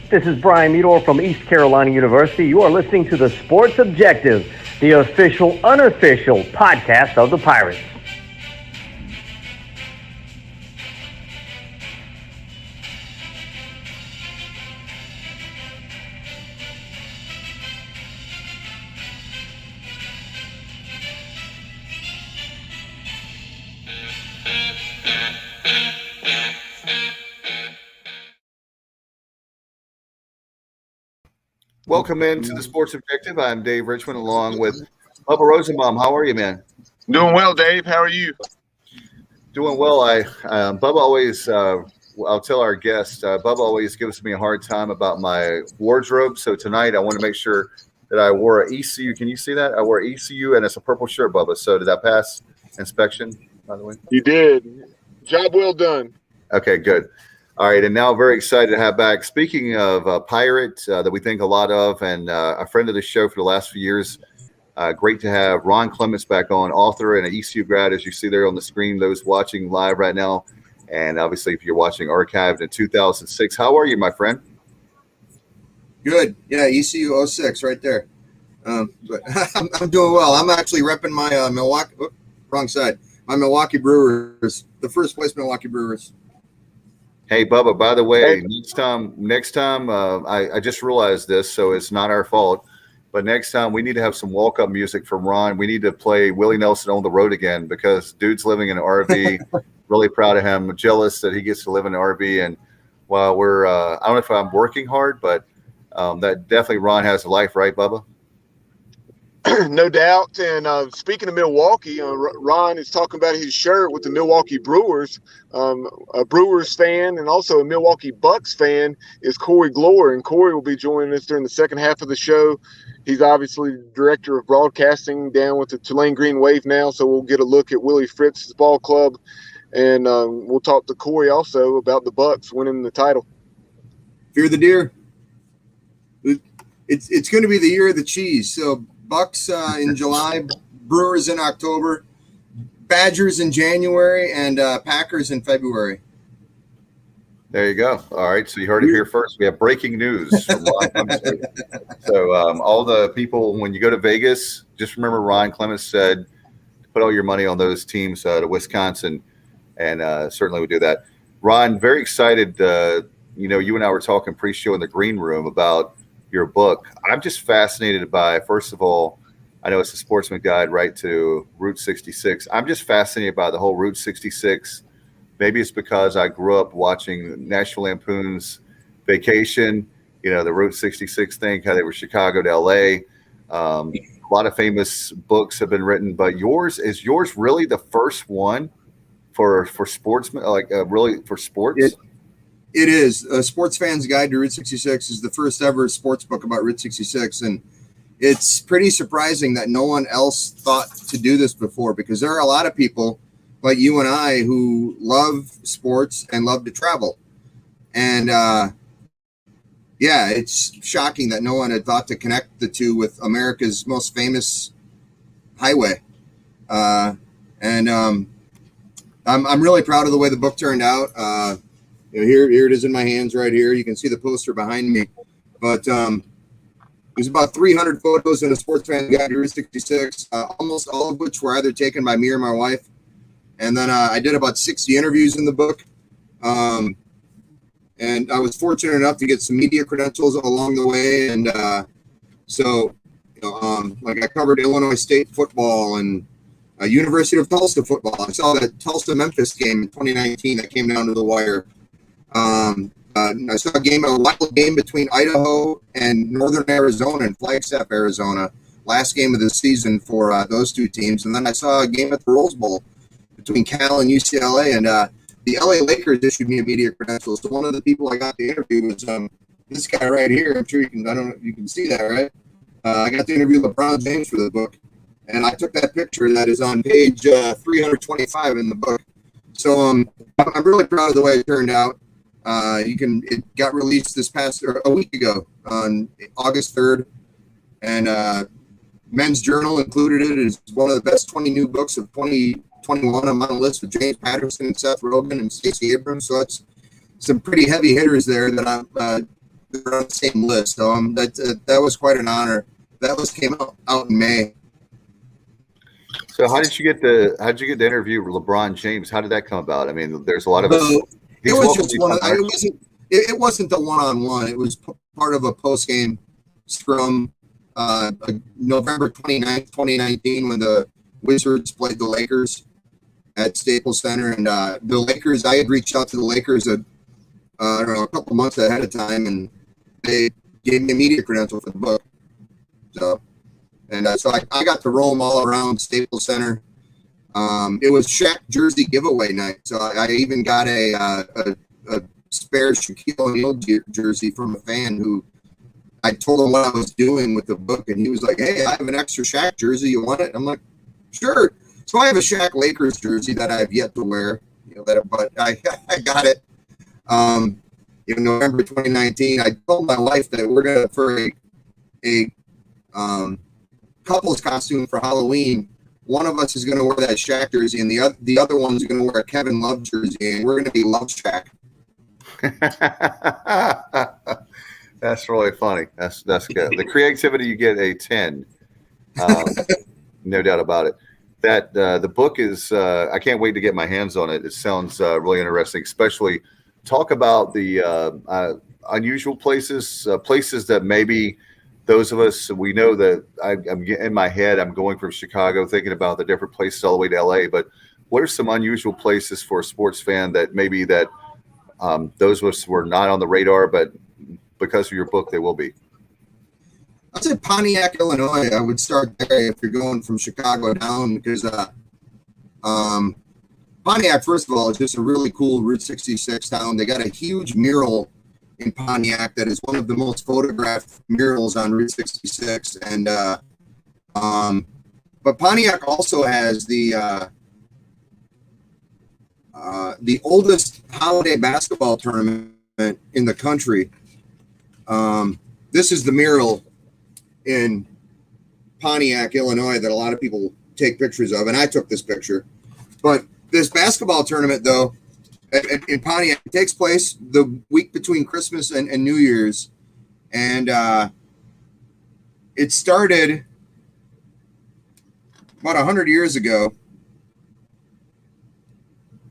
This is Brian Meador from East Carolina University. You are listening to the Sports Objective, the official, unofficial podcast of the Pirates. Welcome into the Sports Objective. I'm Dave Richmond along with Bubba Rosenbaum. How are you, man? Doing well, Dave. How are you? Doing well. Bubba always, I'll tell our guest, Bubba always gives me a hard time about my wardrobe. So tonight I want to make sure that I wore an ECU. Can you see that? I wore ECU and it's a purple shirt, Bubba. So did that pass inspection, by the way? You did. Job well done. Okay, good. All right, and now very excited to have back. Speaking of a pirate that we think a lot of and a friend of the show for the last few years, great to have Ron Clements back on, author and an ECU grad, as you see there on the screen, those watching live right now. And obviously, if you're watching archived in 2006, how are you, my friend? Good. Yeah, ECU 06 right there. But I'm doing well. I'm actually repping my Milwaukee, wrong side, my Milwaukee Brewers, the first place Milwaukee Brewers. Hey, Bubba, by the way, next time, I just realized this, so it's not our fault. But next time, we need to have some walk-up music from Ron. We need to play Willie Nelson on the road again because dude's living in an RV. Really proud of him. Jealous that he gets to live in an RV. And while we're I don't know if I'm working hard, but that definitely Ron has a life, right, Bubba? No doubt. And speaking of Milwaukee, Ron is talking about his shirt with the Milwaukee Brewers. A Brewers fan and also a Milwaukee Bucks fan is Corey Gloor, and Corey will be joining us during the second half of the show. He's obviously director of broadcasting down with the Tulane Green Wave now, so we'll get a look at Willie Fritz's ball club, and we'll talk to Corey also about the Bucks winning the title. Fear the deer. It's going to be the year of the cheese. So Bucks in July, Brewers in October, Badgers in January, and Packers in February. There you go. All right, so you heard it here first. We have breaking news from Ron Clements. So all the people, when you go to Vegas, just remember Ron Clements said, put all your money on those teams to Wisconsin, and certainly we do that. Ron, very excited. You and I were talking pre-show in the green room about your book. I'm just fascinated by, first of all, I know it's a sportsman guide right to Route 66. I'm just fascinated by the whole Route 66. Maybe it's because I grew up watching National Lampoon's Vacation, the Route 66 thing, how they were Chicago to LA. A lot of famous books have been written, but is yours really the first one for sportsmen, really for sports? It is. A Sports Fan's Guide to Route 66 is the first ever sports book about Route 66. And it's pretty surprising that no one else thought to do this before, because there are a lot of people like you and I who love sports and love to travel. And it's shocking that no one had thought to connect the two with America's most famous highway. I'm really proud of the way the book turned out. Here it is in my hands right here. You can see the poster behind me. But there's about 300 photos in a Sports Fan Guide to Route 66, almost all of which were either taken by me or my wife. And then I did about 60 interviews in the book. And I was fortunate enough to get some media credentials along the way. And I covered Illinois State football and University of Tulsa football. I saw that Tulsa-Memphis game in 2019 that came down to the wire. I saw a wild game between Idaho and Northern Arizona in Flagstaff, Arizona, last game of the season for those two teams. And then I saw a game at the Rose Bowl between Cal and UCLA, and the LA Lakers issued me a media credential. So one of the people I got to interview was this guy right here. I'm sure you can see that, right? I got to interview LeBron James for the book, and I took that picture that is on page 325 in the book. So I'm really proud of the way it turned out. It got released a week ago on August 3rd, and Men's Journal included it as one of the best 20 new books of 2021. I'm on a list with James Patterson and Seth Rogen and Stacey Abrams. So that's some pretty heavy hitters there that they're on the same list. So that was quite an honor. That list came out in May. So how did you get the interview with LeBron James? How did that come about? I mean, there's a lot of us. It was just it wasn't the one-on-one. It was part of a post-game scrum, November 29th, 2019, when the Wizards played the Lakers at Staples Center, and the Lakers. I had reached out to the Lakers I don't know, a couple months ahead of time, and they gave me a media credential for the book. So I got to roam all around Staples Center. It was Shaq jersey giveaway night, so I even got a spare Shaquille O'Neal jersey from a fan who I told him what I was doing with the book, and he was like, "Hey, I have an extra Shaq jersey. You want it?" I'm like, "Sure." So I have a Shaq Lakers jersey that I've yet to wear, but I got it. In November 2019, I told my wife that we're gonna for a couple's costume for Halloween. One of us is gonna wear that Shaq jersey, and the other one's gonna wear a Kevin Love jersey, and we're gonna be Love Shaq. That's really funny. That's good. The creativity, you get a 10. No doubt about it. That the book is I can't wait to get my hands on it. It sounds really interesting, especially talk about the unusual places that maybe those of us, we know that I'm in my head, I'm going from Chicago thinking about the different places all the way to LA, but what are some unusual places for a sports fan that maybe that those of us were not on the radar, but because of your book, they will be? I'd say Pontiac, Illinois. I would start there if you're going from Chicago down, because Pontiac, first of all, is just a really cool Route 66 town. They got a huge mural in Pontiac that is one of the most photographed murals on Route 66. And but Pontiac also has the oldest holiday basketball tournament in the country. This is the mural in Pontiac, Illinois, that a lot of people take pictures of, and I took this picture. But this basketball tournament, though, in Pontiac, it takes place the week between Christmas and New Year's, and it started about 100 years ago.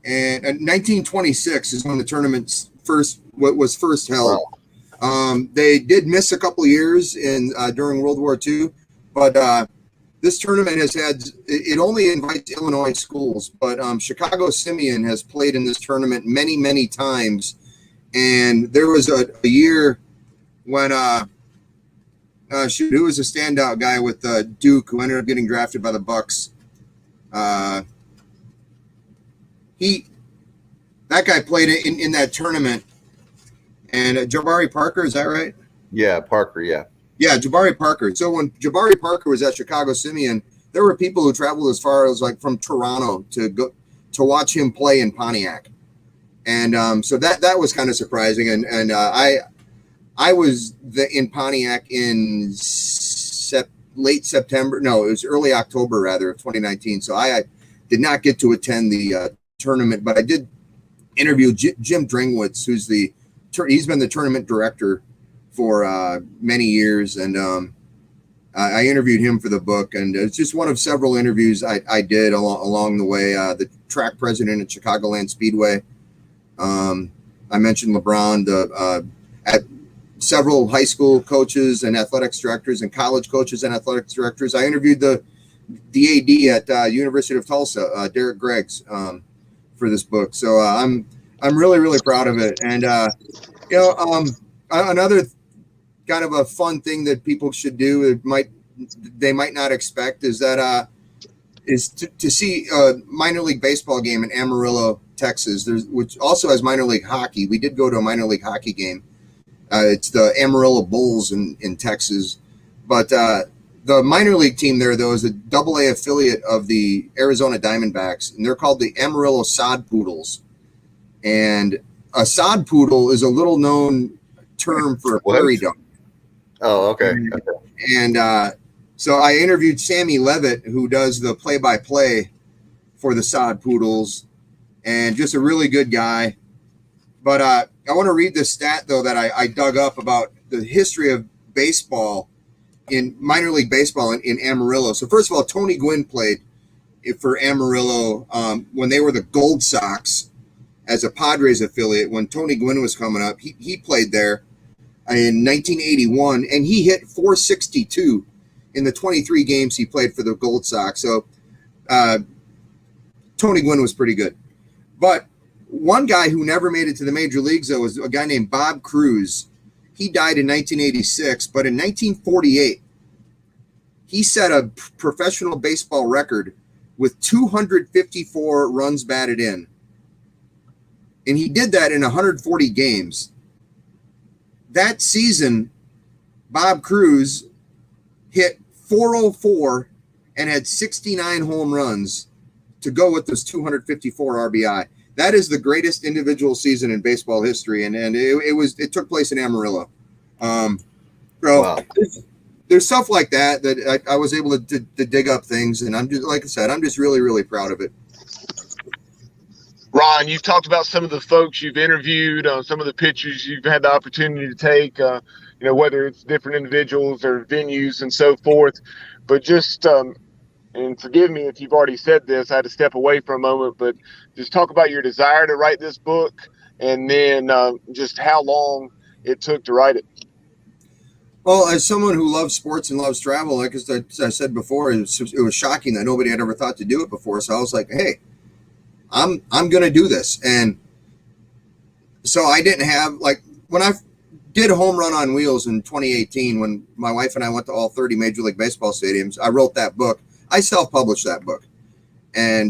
And 1926 is when the tournament was first held. They did miss a couple years during World War II, but this tournament it only invites Illinois schools, but Chicago Simeon has played in this tournament many, many times. And there was a year when who was a standout guy with Duke, who ended up getting drafted by the Bucks. That guy played in that tournament. And Jabari Parker, is that right? Yeah, Parker, yeah. Yeah, Jabari Parker. So when Jabari Parker was at Chicago Simeon, there were people who traveled as far as like from Toronto to go to watch him play in Pontiac. And so that was kind of surprising. And I was in Pontiac in late September. No, it was early October, rather, of 2019. So I did not get to attend the tournament, but I did interview Jim Dringwitz, he's been the tournament director for many years, and I interviewed him for the book, and it's just one of several interviews I did along the way. The track president at Chicagoland Speedway. I mentioned LeBron, at several high school coaches and athletics directors and college coaches and athletics directors. I interviewed the AD at University of Tulsa, Derek Greggs, for this book. So I'm really, really proud of it. And another kind of a fun thing that people should do, they might not expect, is that is to see a minor league baseball game in Amarillo, Texas, which also has minor league hockey. We did go to a minor league hockey game. It's the Amarillo Bulls in Texas. But the minor league team there, though, is a AA affiliate of the Arizona Diamondbacks, and they're called the Amarillo Sod Poodles. And a sod poodle is a little known term for a prairie dog. Oh, okay. And so I interviewed Sammy Levitt, who does the play-by-play for the Sod Poodles, and just a really good guy. But I want to read this stat though that I dug up about the history of baseball in minor league baseball in Amarillo. So first of all, Tony Gwynn played for Amarillo when they were the Gold Sox as a Padres affiliate. When Tony Gwynn was coming up, he played there in 1981, and he hit .462 in the 23 games he played for the Gold Sox. So Tony Gwynn was pretty good. But one guy who never made it to the major leagues, though, was a guy named Bob Cruz. He died in 1986, but in 1948, he set a professional baseball record with 254 runs batted in. And he did that in 140 games. That season, Bob Cruz hit .404 and had 69 home runs to go with those 254 RBI. That is the greatest individual season in baseball history, and it took place in Amarillo. Wow. There's stuff like that I was able to dig up things, and I'm just, like I said, I'm just really, really proud of it. Ron, you've talked about some of the folks you've interviewed, some of the pictures you've had the opportunity to take, whether it's different individuals or venues and so forth. But just, and forgive me if you've already said this, I had to step away for a moment, but just talk about your desire to write this book and then just how long it took to write it. Well, as someone who loves sports and loves travel, like I said before, it was shocking that nobody had ever thought to do it before. So I was like, hey, I'm going to do this. And so I didn't have, like, when I did Home Run on Wheels in 2018, when my wife and I went to all 30 Major League Baseball stadiums, I wrote that book. I self-published that book. And,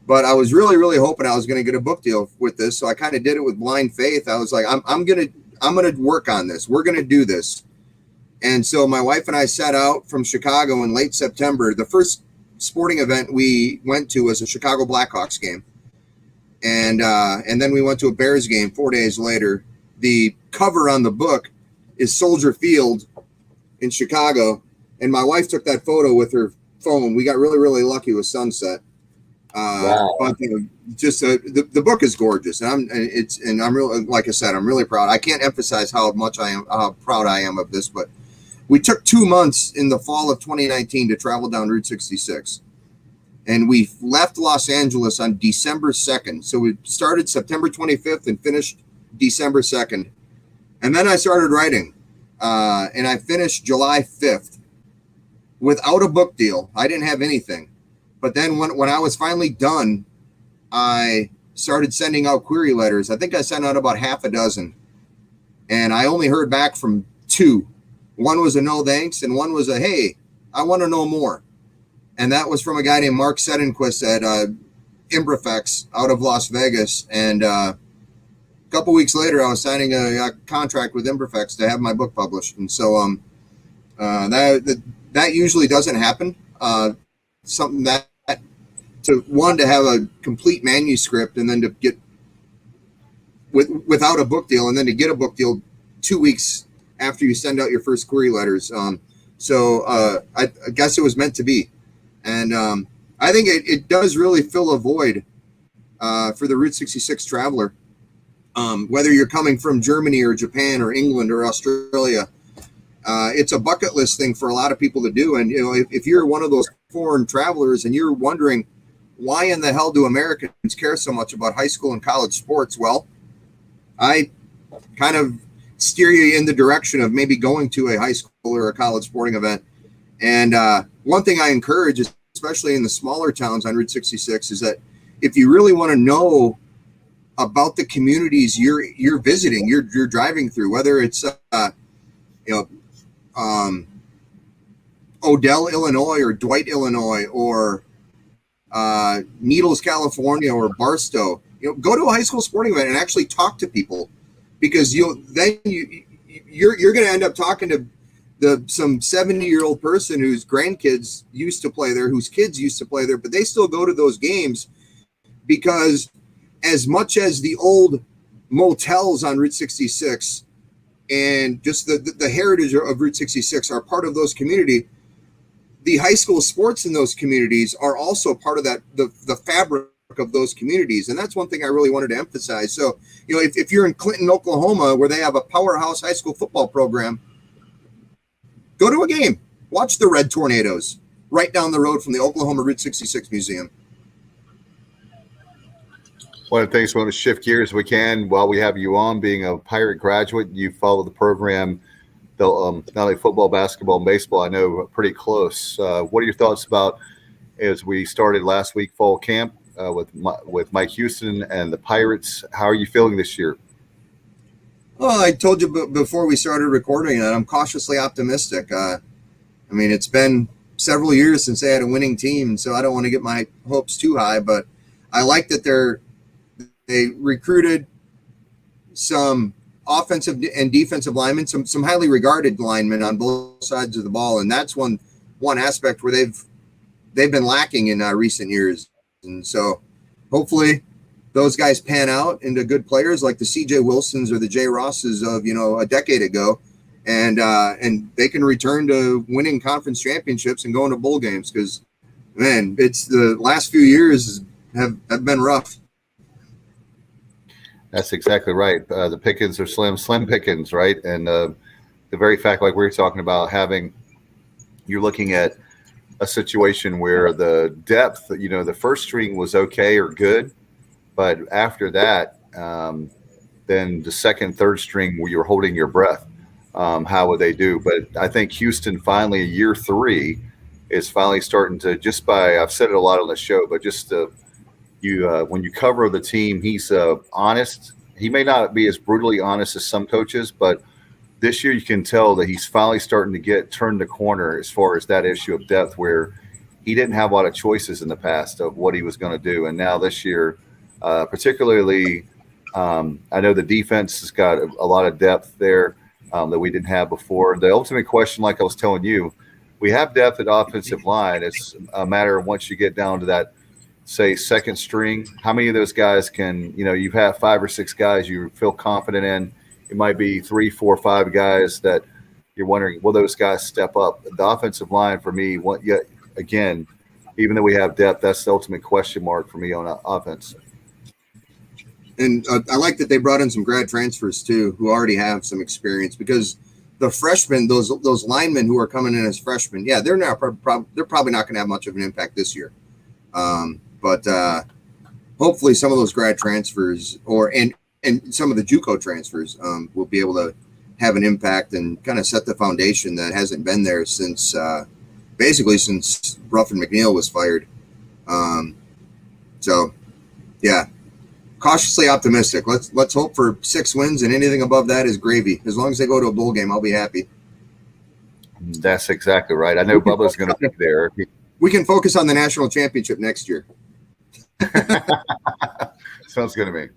but I was really, really hoping I was going to get a book deal with this. So I kind of did it with blind faith. I was like, I'm going to work on this. We're going to do this. And so my wife and I set out from Chicago in late September. The first sporting event we went to was a Chicago Blackhawks game. And then we went to a Bears game 4 days later. The cover on the book is Soldier Field in Chicago. And my wife took that photo with her phone. We got really, really lucky with sunset. Wow. But just the book is gorgeous. And I'm really, like I said, I'm really proud. I can't emphasize how proud I am of this, but we took 2 months in the fall of 2019 to travel down Route 66. And we left Los Angeles on December 2nd. So we started September 25th and finished December 2nd. And then I started writing. And I finished July 5th without a book deal. I didn't have anything. But then when I was finally done, I started sending out query letters. I think I sent out about half a dozen. And I only heard back from 2. One was a no thanks, and one was a, hey, I want to know more. And that was from a guy named Mark Sedenquist at Imbrifex out of Las Vegas. And a couple weeks later, I was signing a contract with Imbrifex to have my book published. And so that usually doesn't happen. Something that to have a complete manuscript and then to get without a book deal, and then to get a book deal 2 weeks after you send out your first query letters. So I guess it was meant to be. And I think it does really fill a void for the Route 66 traveler. Whether you're coming from Germany or Japan or England or Australia, it's a bucket list thing for a lot of people to do. And, if you're one of those foreign travelers and you're wondering why in the hell do Americans care so much about high school and college sports? Well, I kind of steer you in the direction of maybe going to a high school or a college sporting event. And one thing I encourage, especially in the smaller towns on Route 66, is that if you really want to know about the communities you're visiting, you're driving through, whether it's Odell, Illinois, or Dwight, Illinois, or Needles, California, or Barstow, go to a high school sporting event and actually talk to people, because you're going to end up talking to some 70-year-old person whose grandkids used to play there, whose kids used to play there, but they still go to those games because as much as the old motels on Route 66 and just the heritage of Route 66 are part of those community, the high school sports in those communities are also part of that, the fabric of those communities. And that's one thing I really wanted to emphasize. So, if you're in Clinton, Oklahoma, where they have a powerhouse high school football program, go to a game, watch the Red Tornadoes right down the road from the Oklahoma Route 66 Museum. One of the things we want to shift gears we can while we have you on. Being a Pirate graduate, you follow the program, not only football, basketball, and baseball, I know pretty close. What are your thoughts about, as we started last week, fall camp with Mike Houston and the Pirates? How are you feeling this year? Well, I told you before we started recording that I'm cautiously optimistic. It's been several years since they had a winning team, so I don't want to get my hopes too high, but I like that they recruited some offensive and defensive linemen, some highly regarded linemen on both sides of the ball, and that's one aspect where they've been lacking in recent years. And so hopefully those guys pan out into good players like the C.J. Wilsons or the Jay Rosses of a decade ago, and they can return to winning conference championships and going to bowl games, because it's the last few years have been rough. That's exactly right. The pickings are slim pickings, right? And the very fact, like we were talking about, you're looking at a situation where the depth, the first string was okay or good, but after that, then the second, third string, where you're holding your breath, how would they do? But I think Houston finally, year 3, is finally starting to, I've said it a lot on the show, but just when you cover the team, he's honest. He may not be as brutally honest as some coaches, but this year you can tell that he's finally starting to turn the corner as far as that issue of depth, where he didn't have a lot of choices in the past of what he was going to do. And now this year, particularly, I know the defense has got a lot of depth there that we didn't have before. The ultimate question, like I was telling you, we have depth at offensive line. It's a matter of once you get down to that, say, second string, how many of those guys can, you've had 5 or 6 guys you feel confident in. It might be 3, 4, 5 guys that you're wondering, will those guys step up? The offensive line for me, again, even though we have depth, that's the ultimate question mark for me on offense. And I like that they brought in some grad transfers too, who already have some experience, because the freshmen, those linemen who are coming in as freshmen, they're probably not going to have much of an impact this year. But hopefully some of those grad transfers and some of the JUCO transfers will be able to have an impact and kind of set the foundation that hasn't been there since basically since Ruffin McNeil was fired. Cautiously optimistic. Let's hope for 6 wins, and anything above that is gravy. As long as they go to a bowl game, I'll be happy. That's exactly right. I know Bubba's going to be there. We can focus on the national championship next year. Sounds good to me.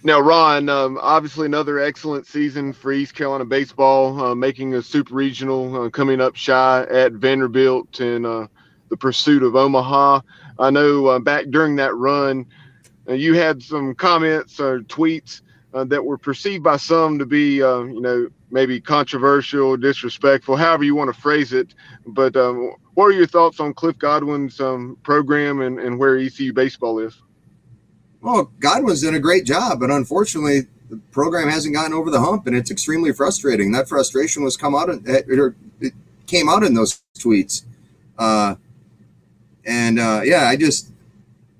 Now, Ron, obviously another excellent season for East Carolina baseball, making a super regional, coming up shy at Vanderbilt in the pursuit of Omaha. I know back during that run, you had some comments or tweets that were perceived by some to be, maybe controversial, disrespectful, however you want to phrase it. But what are your thoughts on Cliff Godwin's program and where ECU baseball is? Well, Godwin's done a great job, but unfortunately, the program hasn't gotten over the hump, and it's extremely frustrating. That frustration it came out in those tweets.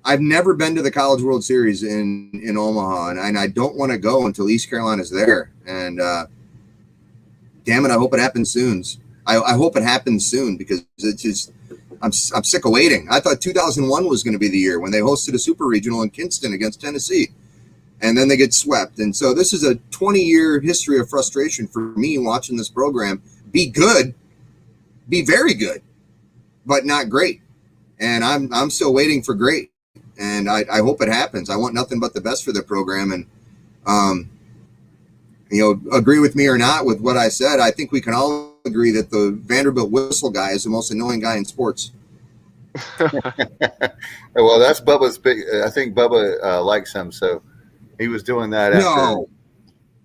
I've never been to the College World Series in Omaha, and I don't want to go until East Carolina's there. And damn it, I hope it happens soon. I hope it happens soon, because it's just I'm sick of waiting. I thought 2001 was going to be the year when they hosted a super regional in Kinston against Tennessee, and then they get swept. And so this is a 20-year history of frustration for me watching this program be good, be very good, but not great. And I'm still waiting for great. And I hope it happens. I want nothing but the best for the program. And, agree with me or not with what I said, I think we can all agree that the Vanderbilt whistle guy is the most annoying guy in sports. Well, that's Bubba's big. I think Bubba likes him. So he was doing that after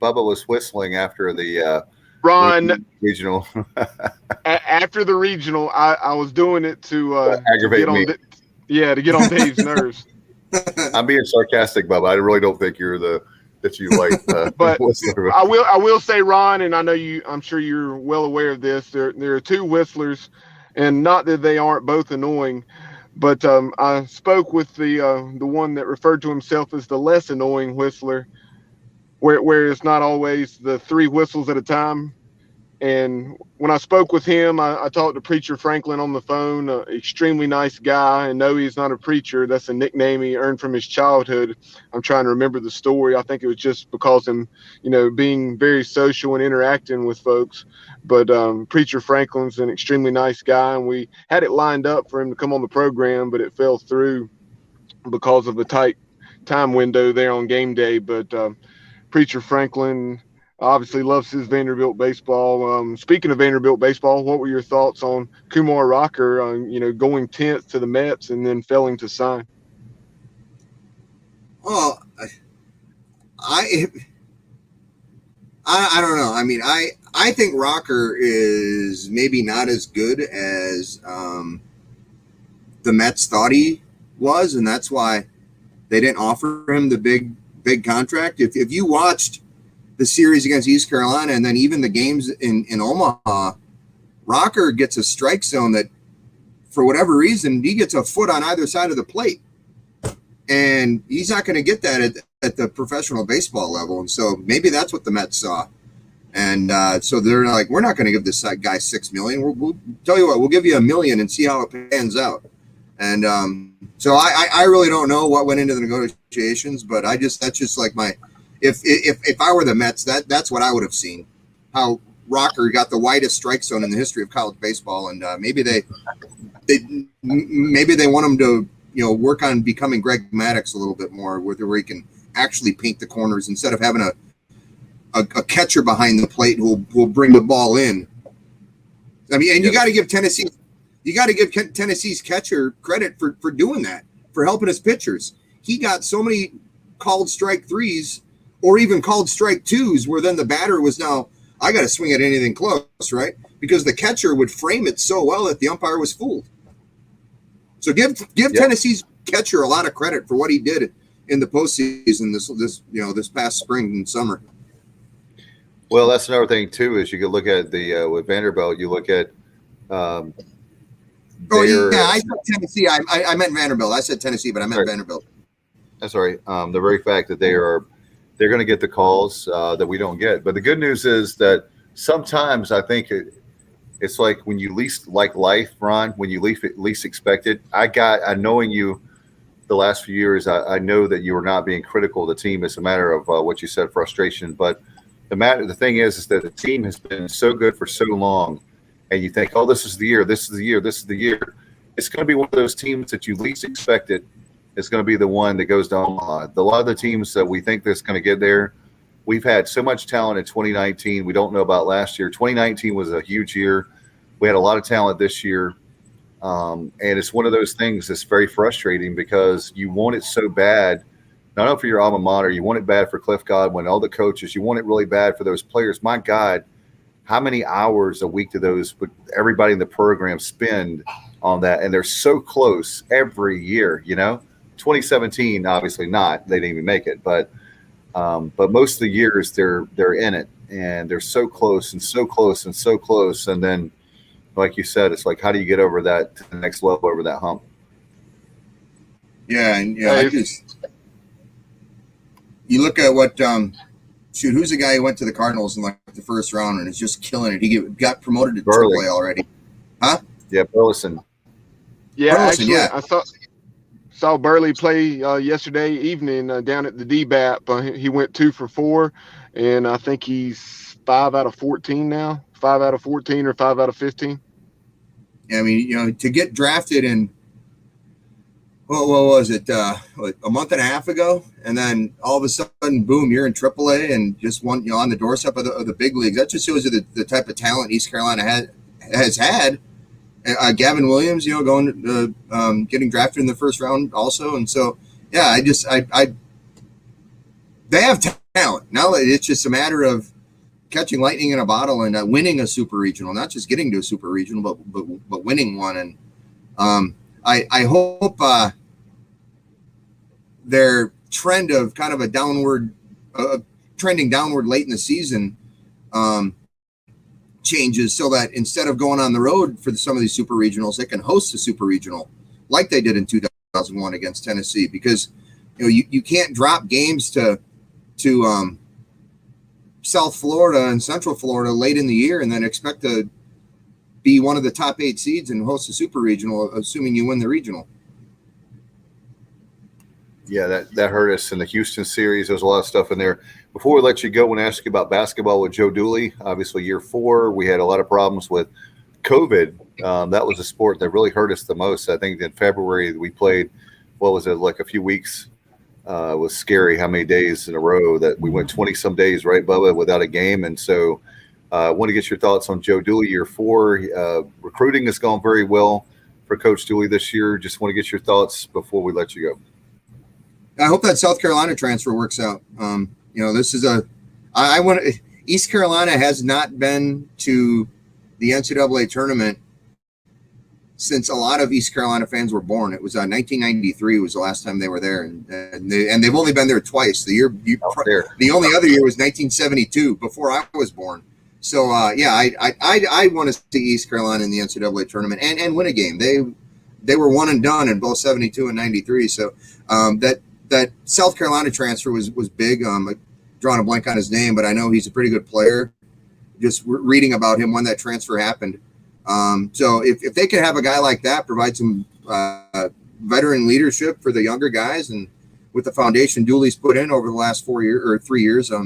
Bubba was whistling after the Ron regional. After the regional, I was doing it to aggravate me. Yeah, to get on Dave's nerves. I'm being sarcastic, Bubba. I really don't think you're that you like. But I will say, Ron, and I know I'm sure you're well aware of this. There are two whistlers, and not that they aren't both annoying, but I spoke with the one that referred to himself as the less annoying whistler, where it's not always the three whistles at a time. And when I spoke with him, I talked to Preacher Franklin on the phone, extremely nice guy. And no, he's not a preacher. That's a nickname he earned from his childhood. I'm trying to remember the story. I think it was just because him, being very social and interacting with folks. But Preacher Franklin's an extremely nice guy. And we had it lined up for him to come on the program, but it fell through because of a tight time window there on game day. But Preacher Franklin obviously loves his Vanderbilt baseball. Speaking of Vanderbilt baseball, what were your thoughts on Kumar Rocker, going 10th to the Mets and then failing to sign? Well, I don't know. I mean, I think Rocker is maybe not as good as the Mets thought he was, and that's why they didn't offer him the big contract. If you watched the series against East Carolina and then even the games in Omaha, Rocker gets a strike zone that, for whatever reason, he gets a foot on either side of the plate. And he's not going to get that at the professional baseball level. And so maybe that's what the Mets saw. And so they're like, we're not going to give this guy $6 million. We'll tell you what, we'll give you $1 million and see how it pans out. And so I really don't know what went into the negotiations, but that's just like my, if I were the Mets, that's what I would have seen. How Rocker got the widest strike zone in the history of college baseball, and maybe they want him to work on becoming Greg Maddux a little bit more, where he can actually paint the corners instead of having a catcher behind the plate who will bring the ball in. I mean, and you got to give Tennessee's catcher credit for doing that, for helping his pitchers. He got so many called strike threes or even called strike twos, where then the batter was now, I got to swing at anything close, right? Because the catcher would frame it so well that the umpire was fooled. So give Tennessee's catcher a lot of credit for what he did in the postseason this past spring and summer. Well, that's another thing too. Is you could look at the with Vanderbilt. You look at. I said Tennessee. I meant Vanderbilt. I said Tennessee, but I meant Vanderbilt. That's all right. The very fact that they're going to get the calls that we don't get. But the good news is that sometimes I think it's like when you least like life, Ron, when you least expect it. Knowing you the last few years, I know that you were not being critical of the team. It's a matter of what you said, frustration. But the thing is that the team has been so good for so long, and you think, oh, this is the year, this is the year, this is the year. It's going to be one of those teams that you least expected. It's going to be the one that goes down. A lot of the teams that we think that's going to get there, we've had so much talent in 2019. We don't know about last year. 2019 was a huge year. We had a lot of talent this year. And it's one of those things that's very frustrating because you want it so bad, not only for your alma mater, you want it bad for Cliff Godwin, all the coaches. You want it really bad for those players. My God, how many hours a week do everybody in the program spend on that? And they're so close every year, 2017, obviously not. They didn't even make it. But most of the years they're in it, and they're so close and so close and so close. And then, like you said, it's like, how do you get over that to the next level, over that hump? Yeah, and you look at what who's the guy who went to the Cardinals in like the first round and is just killing it? He got promoted to AAA already, huh? Yeah, Burleson. Yeah, Burleson, actually, I saw Burley play yesterday evening down at the DBAP. He went 2 for 4, and I think he's 5 out of 14 now. 5 out of 14 or 5 out of 15. Yeah, I mean, to get drafted in, what was it, a month and a half ago, and then all of a sudden, boom, you're in AAA and just on the doorstep of the big leagues. That just shows you the type of talent East Carolina has had. Gavin Williams, going getting drafted in the first round also, and so yeah, they have talent. Now it's just a matter of catching lightning in a bottle and winning a super regional, not just getting to a super regional, but winning one. And I hope their trend of kind of a downward, trending downward late in the season changes, so that instead of going on the road for some of these super regionals, they can host a super regional like they did in 2001 against Tennessee, because you can't drop games to South Florida and Central Florida late in the year and then expect to be one of the top 8 seeds and host a super regional, assuming you win the regional. Yeah, that hurt us in the Houston series. There's a lot of stuff in there. Before we let you go, I want to ask you about basketball with Joe Dooley. Obviously, year 4, we had a lot of problems with COVID. That was a sport that really hurt us the most. I think in February we played, what was it, like a few weeks? It was scary how many days in a row that we went 20-some days, right, Bubba, without a game. And so I want to get your thoughts on Joe Dooley, year 4. Recruiting has gone very well for Coach Dooley this year. Just want to get your thoughts before we let you go. I hope that South Carolina transfer works out. This is East Carolina has not been to the NCAA tournament since a lot of East Carolina fans were born. It was 1993 was the last time they were there, and they've only been there twice. The only other year was 1972, before I was born. So I want to see East Carolina in the NCAA tournament and win a game. They were one and done in both 72 and 93. So that South Carolina transfer was big. Drawing a blank on his name, but I know he's a pretty good player. Just reading about him when that transfer happened. So if they can have a guy like that provide some veteran leadership for the younger guys, and with the foundation Dooley's put in over the last 4 years or 3 years, I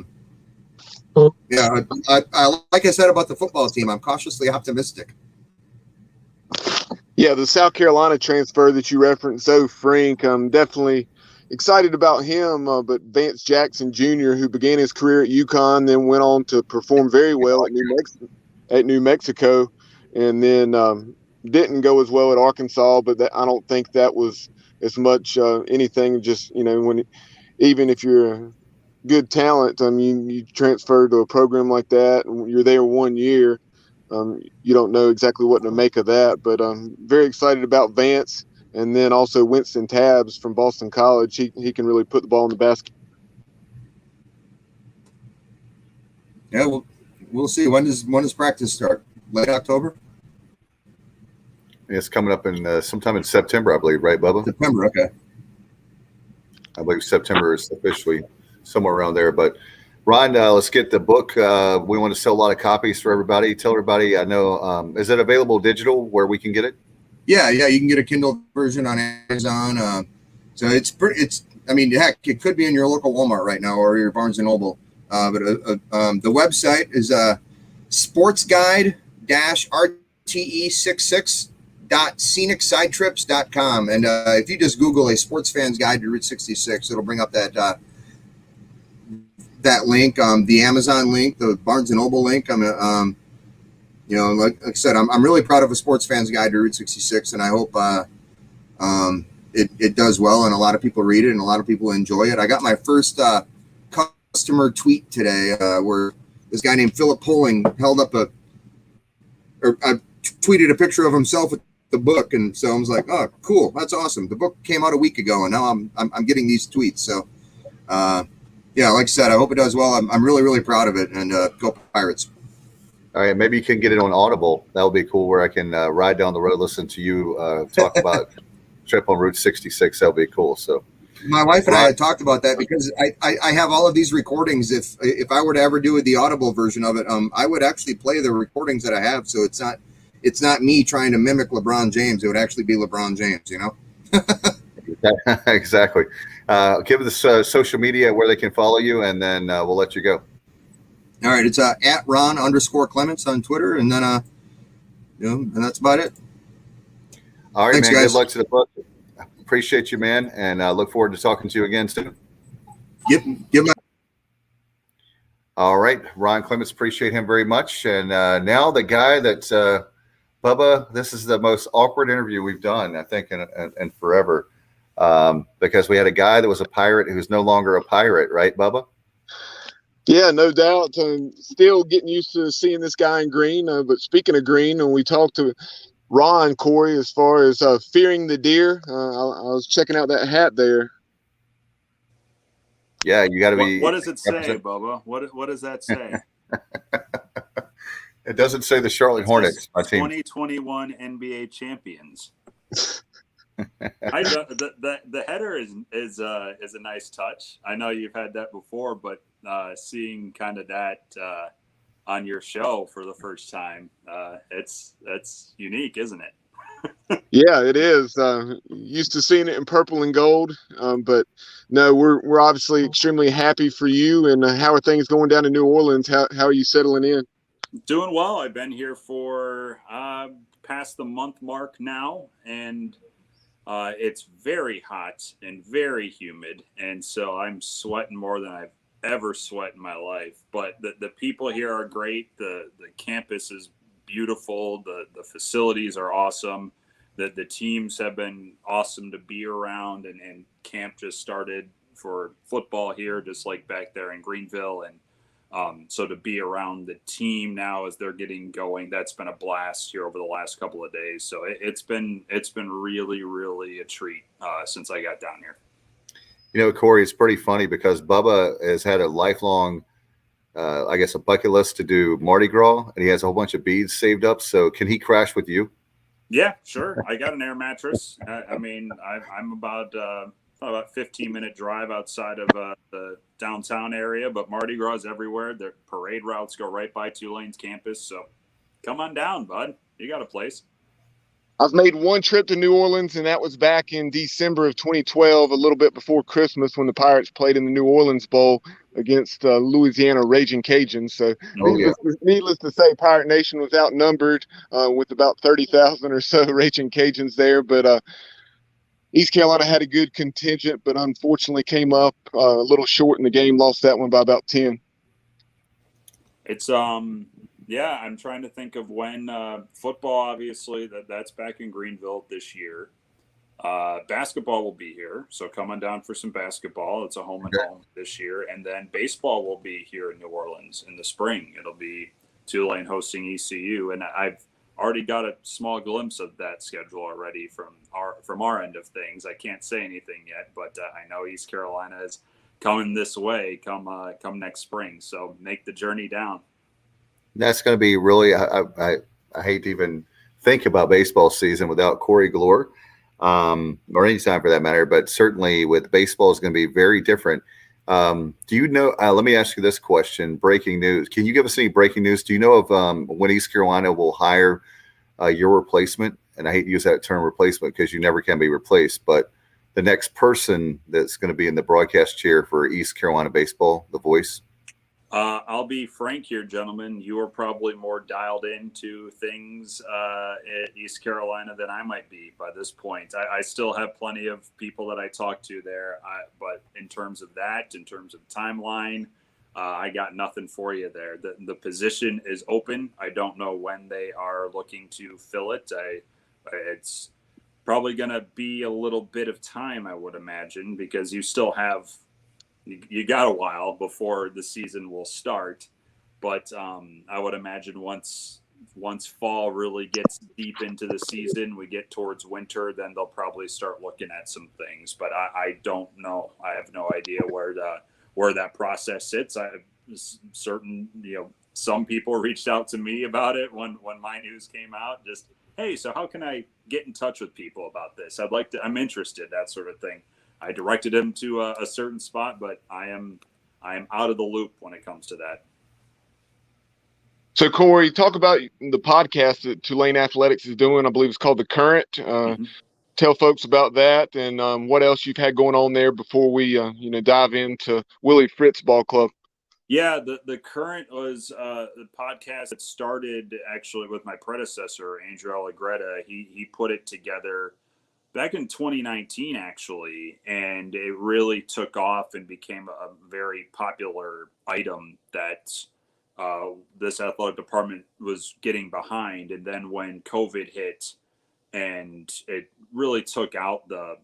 like I said about the football team, I'm cautiously optimistic. Yeah, the South Carolina transfer that you referenced, Zoe Frink, I'm definitely excited about him. But Vance Jackson Jr., who began his career at UConn, then went on to perform very well at New Mexico, and then didn't go as well at Arkansas. But I don't think that was as much anything. Just even if you're a good talent, you transfer to a program like that, and you're there 1 year. You don't know exactly what to make of that, but I'm very excited about Vance, and then also Winston Tabbs from Boston College. He can really put the ball in the basket. Yeah, we'll see. When does practice start? Late October? It's coming up in sometime in September, I believe, right, Bubba? September, okay. I believe September is officially somewhere around there, but Ron, let's get the book. We want to sell a lot of copies for everybody. Tell everybody, I know, is it available digital where we can get it? Yeah, you can get a Kindle version on Amazon. So it's heck, it could be in your local Walmart right now or your Barnes & Noble. But the website is sportsguide-rte66.scenicsidetrips.com. And if you just Google a sports fan's guide to Route 66, it'll bring up that link, the Amazon link, the Barnes & Noble link. Like I said, I'm really proud of a sports fan's guide to Route 66, and I hope it does well, and a lot of people read it, and a lot of people enjoy it. I got my first customer tweet today where this guy named Philip Poling held up tweeted a picture of himself with the book, and so I was like, oh, cool, that's awesome. The book came out a week ago, and now I'm getting these tweets. So, yeah, like I said, I hope it does well. I'm really, really proud of it, and go Pirates. All right, maybe you can get it on Audible. That would be cool, where I can ride down the road, listen to you talk about trip on Route 66. That would be cool. So, my wife and I had talked about that because I have all of these recordings. If I were to ever do the Audible version of it, I would actually play the recordings that I have. So it's not me trying to mimic LeBron James. It would actually be LeBron James, Exactly. Give us social media where they can follow you, and then we'll let you go. All right, it's at Ron_Clements on Twitter, and then and that's about it. All right, Thanks, man. guys. Good luck to the book. Appreciate you, man, and look forward to talking to you again soon. Give my. All right, Ron Clements, appreciate him very much. And now the guy that Bubba, this is the most awkward interview we've done, I think, in forever, because we had a guy that was a Pirate who's no longer a Pirate, right, Bubba? Yeah, no doubt. Still getting used to seeing this guy in green. But speaking of green, when we talked to Ron, Corey, as far as fearing the deer. I was checking out that hat there. Yeah, you got to be. What does it say, Bubba? What does that say? It doesn't say the Charlotte Hornets. My team. 2021 NBA champions. The header is a nice touch. I know you've had that before, but seeing kind of that on your show for the first time, that's unique, isn't it? Yeah, it is. Used to seeing it in purple and gold, but no, we're obviously extremely happy for you. And how are things going down in New Orleans? How are you settling in? Doing well. I've been here for past the month mark now, and it's very hot and very humid, and so I'm sweating more than I've ever sweat in my life. But the people here are great. The campus is beautiful. The facilities are awesome. The teams have been awesome to be around, and camp just started for football here, just like back there in Greenville. And so to be around the team now as they're getting going, that's been a blast here over the last couple of days. So it's been really, really a treat since I got down here. You know, Corey, it's pretty funny because Bubba has had a lifelong, I guess, a bucket list to do Mardi Gras, and he has a whole bunch of beads saved up. So can he crash with you? Yeah, sure. I got an air mattress. I mean, I'm about 15-minute drive outside of the downtown area, but Mardi Gras is everywhere. The parade routes go right by Tulane's campus. So come on down, bud. You got a place. I've made one trip to New Orleans, and that was back in December of 2012, a little bit before Christmas, when the Pirates played in the New Orleans Bowl against Louisiana Raging Cajuns. So needless to say, Pirate Nation was outnumbered with about 30,000 or so Raging Cajuns there. But East Carolina had a good contingent, but unfortunately came up a little short in the game, lost that one by about 10. It's yeah, I'm trying to think of when football, obviously, that's back in Greenville this year. Basketball will be here, so come on down for some basketball. It's a home and home this year. And then baseball will be here in New Orleans in the spring. It'll be Tulane hosting ECU, and I've already got a small glimpse of that schedule already from our end of things. I can't say anything yet, but I know East Carolina is coming this way come next spring. So make the journey down. That's going to be really. I hate to even think about baseball season without Corey Gloor, or any time for that matter. But certainly with baseball is going to be very different. Do you know? Let me ask you this question: breaking news. Can you give us any breaking news? Do you know of when East Carolina will hire your replacement? And I hate to use that term replacement because you never can be replaced. But the next person that's going to be in the broadcast chair for East Carolina baseball, the voice. I'll be frank here, gentlemen. You are probably more dialed into things at East Carolina than I might be by this point. I still have plenty of people that I talk to there, but in terms of that, in terms of timeline, I got nothing for you there. The position is open. I don't know when they are looking to fill it. It's probably going to be a little bit of time, I would imagine, because you still have – you got a while before the season will start, but I would imagine once fall really gets deep into the season, we get towards winter, then they'll probably start looking at some things. But I don't know. I have no idea where that process sits. I certain some people reached out to me about it when my news came out. Just, hey, so how can I get in touch with people about this? I'm interested, that sort of thing. I directed him to a certain spot, but I am out of the loop when it comes to that. So, Corey, talk about the podcast that Tulane Athletics is doing. I believe it's called The Current. Tell folks about that and what else you've had going on there before we dive into Willie Fritz Ball Club. Yeah, the Current was the podcast that started actually with my predecessor, Andrew Allegretta. He put it together back in 2019, actually, and it really took off and became a very popular item that this athletic department was getting behind. And then when COVID hit and it really took out the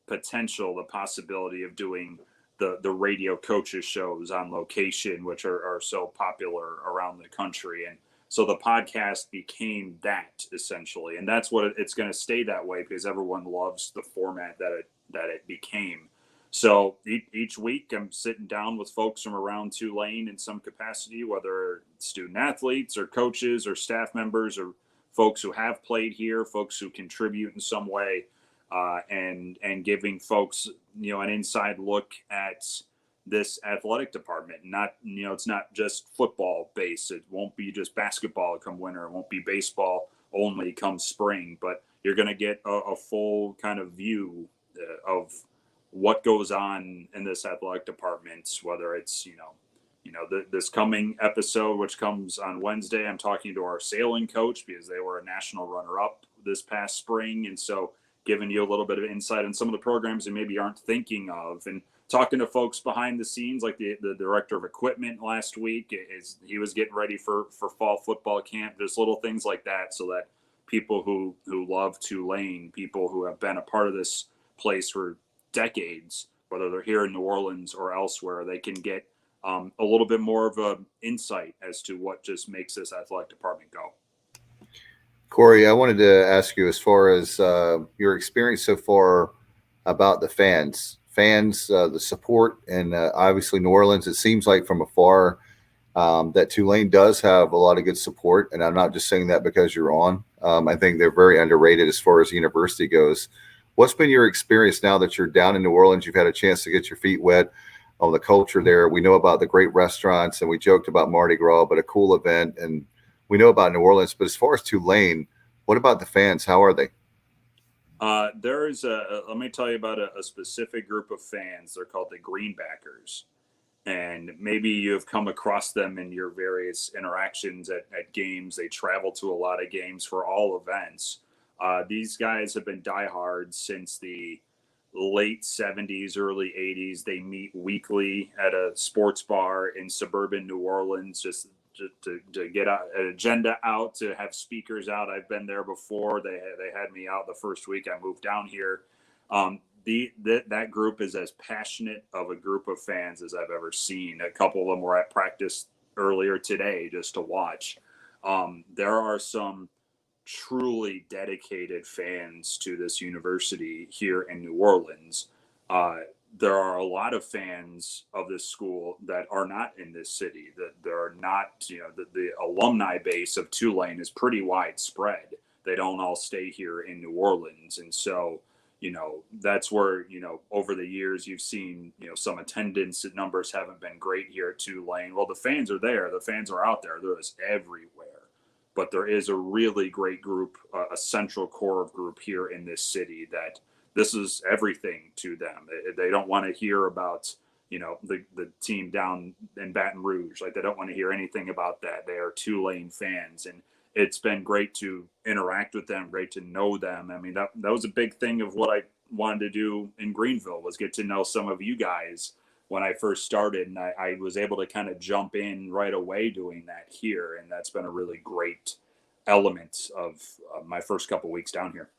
potential, the possibility of doing the radio coaches shows on location, which are so popular around the country. And So the podcast became that essentially, and that's what it's going to stay that way because everyone loves the format that it became. So each week I'm sitting down with folks from around Tulane in some capacity, whether student athletes or coaches or staff members or folks who have played here, folks who contribute in some way, and giving folks, an inside look at this athletic department. Not, it's not just football based. It won't be just basketball come winter. It won't be baseball only come spring, but you're going to get a full kind of view of what goes on in this athletic department, whether it's, this coming episode, which comes on Wednesday, I'm talking to our sailing coach because they were a national runner-up this past spring. And so giving you a little bit of insight on some of the programs you maybe aren't thinking of, and talking to folks behind the scenes, like the director of equipment last week, he was getting ready for fall football camp. There's little things like that so that people who love Tulane, people who have been a part of this place for decades, whether they're here in New Orleans or elsewhere, they can get a little bit more of an insight as to what just makes this athletic department go. Corey, I wanted to ask you, as far as your experience so far about the fans, the support, and obviously New Orleans, it seems like from afar that Tulane does have a lot of good support. And I'm not just saying that because you're on. I think they're very underrated as far as the university goes. What's been your experience now that you're down in New Orleans? You've had a chance to get your feet wet on the culture there. We know about the great restaurants, and we joked about Mardi Gras, but a cool event. And we know about New Orleans. But as far as Tulane, what about the fans? How are they? Let me tell you about a specific group of fans. They're called the Greenbackers. And maybe you've come across them in your various interactions at games. They travel to a lot of games for all events. These guys have been diehards since the late 70s, early 80s. They meet weekly at a sports bar in suburban New Orleans just to get an agenda out, to have speakers out. I've been there before. They had me out the first week I moved down here. That group is as passionate of a group of fans as I've ever seen. A couple of them were at practice earlier today just to watch. There are some truly dedicated fans to this university here in New Orleans. There are a lot of fans of this school that are not in this city, that there are not, the alumni base of Tulane is pretty widespread. They don't all stay here in New Orleans. And so, that's where, over the years you've seen, some attendance numbers haven't been great here at Tulane. Well, the fans are there. The fans are out there. They're just everywhere. But there is a really great group, a central core of group here in this city that this is everything to them. They don't want to hear about, the team down in Baton Rouge. Like, they don't want to hear anything about that. They are Tulane fans. And it's been great to interact with them, great to know them. I mean, that was a big thing of what I wanted to do in Greenville, was get to know some of you guys when I first started. And I was able to kind of jump in right away doing that here. And that's been a really great element of my first couple weeks down here.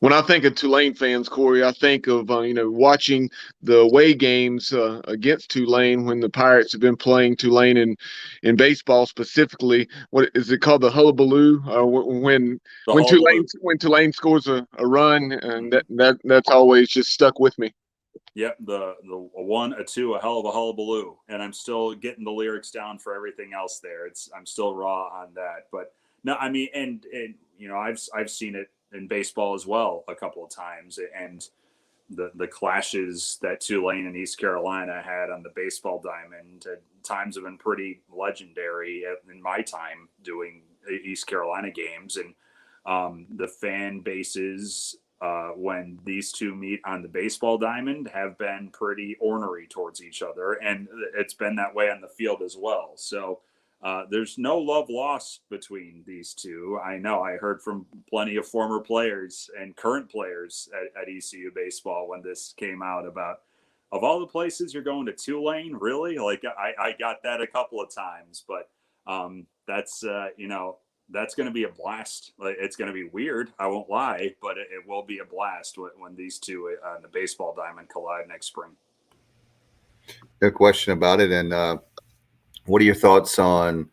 When I think of Tulane fans, Corey, I think of watching the away games against Tulane when the Pirates have been playing Tulane in baseball specifically. What is it called? The hullabaloo. When Tulane scores a run, and that's always just stuck with me. Yep, the a 1, a 2, a hell of a hullabaloo, and I'm still getting the lyrics down for everything else there. I'm still raw on that, but no, I mean, and I've seen it in baseball as well a couple of times, and the clashes that Tulane and East Carolina had on the baseball diamond at times have been pretty legendary in my time doing East Carolina games. And the fan bases when these two meet on the baseball diamond have been pretty ornery towards each other, and it's been that way on the field as well. So there's no love lost between these two. I know I heard from plenty of former players and current players at ECU baseball when this came out about, of all the places you're going to Tulane, really? Like, I got that a couple of times, but that's going to be a blast. Like, it's going to be weird, I won't lie, but it will be a blast when these two on the baseball diamond collide next spring. No question about it. And what are your thoughts on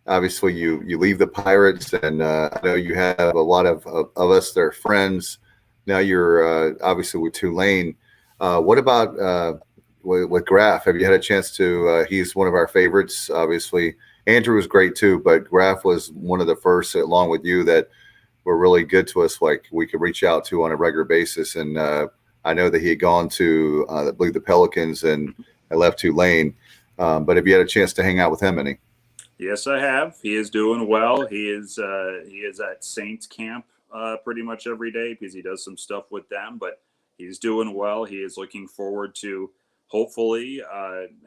obviously you leave the Pirates, and I know you have a lot of us that are friends. Now you're obviously with Tulane. What about with Graff? Have you had a chance to? He's one of our favorites. Obviously, Andrew was great too, but Graff was one of the first, along with you, that were really good to us. Like we could reach out to on a regular basis. And I know that he had gone to, I believe, the Pelicans and left Tulane. But have you had a chance to hang out with him any? Yes, I have. He is doing well. He is at Saints camp pretty much every day because he does some stuff with them. But he's doing well. He is looking forward to hopefully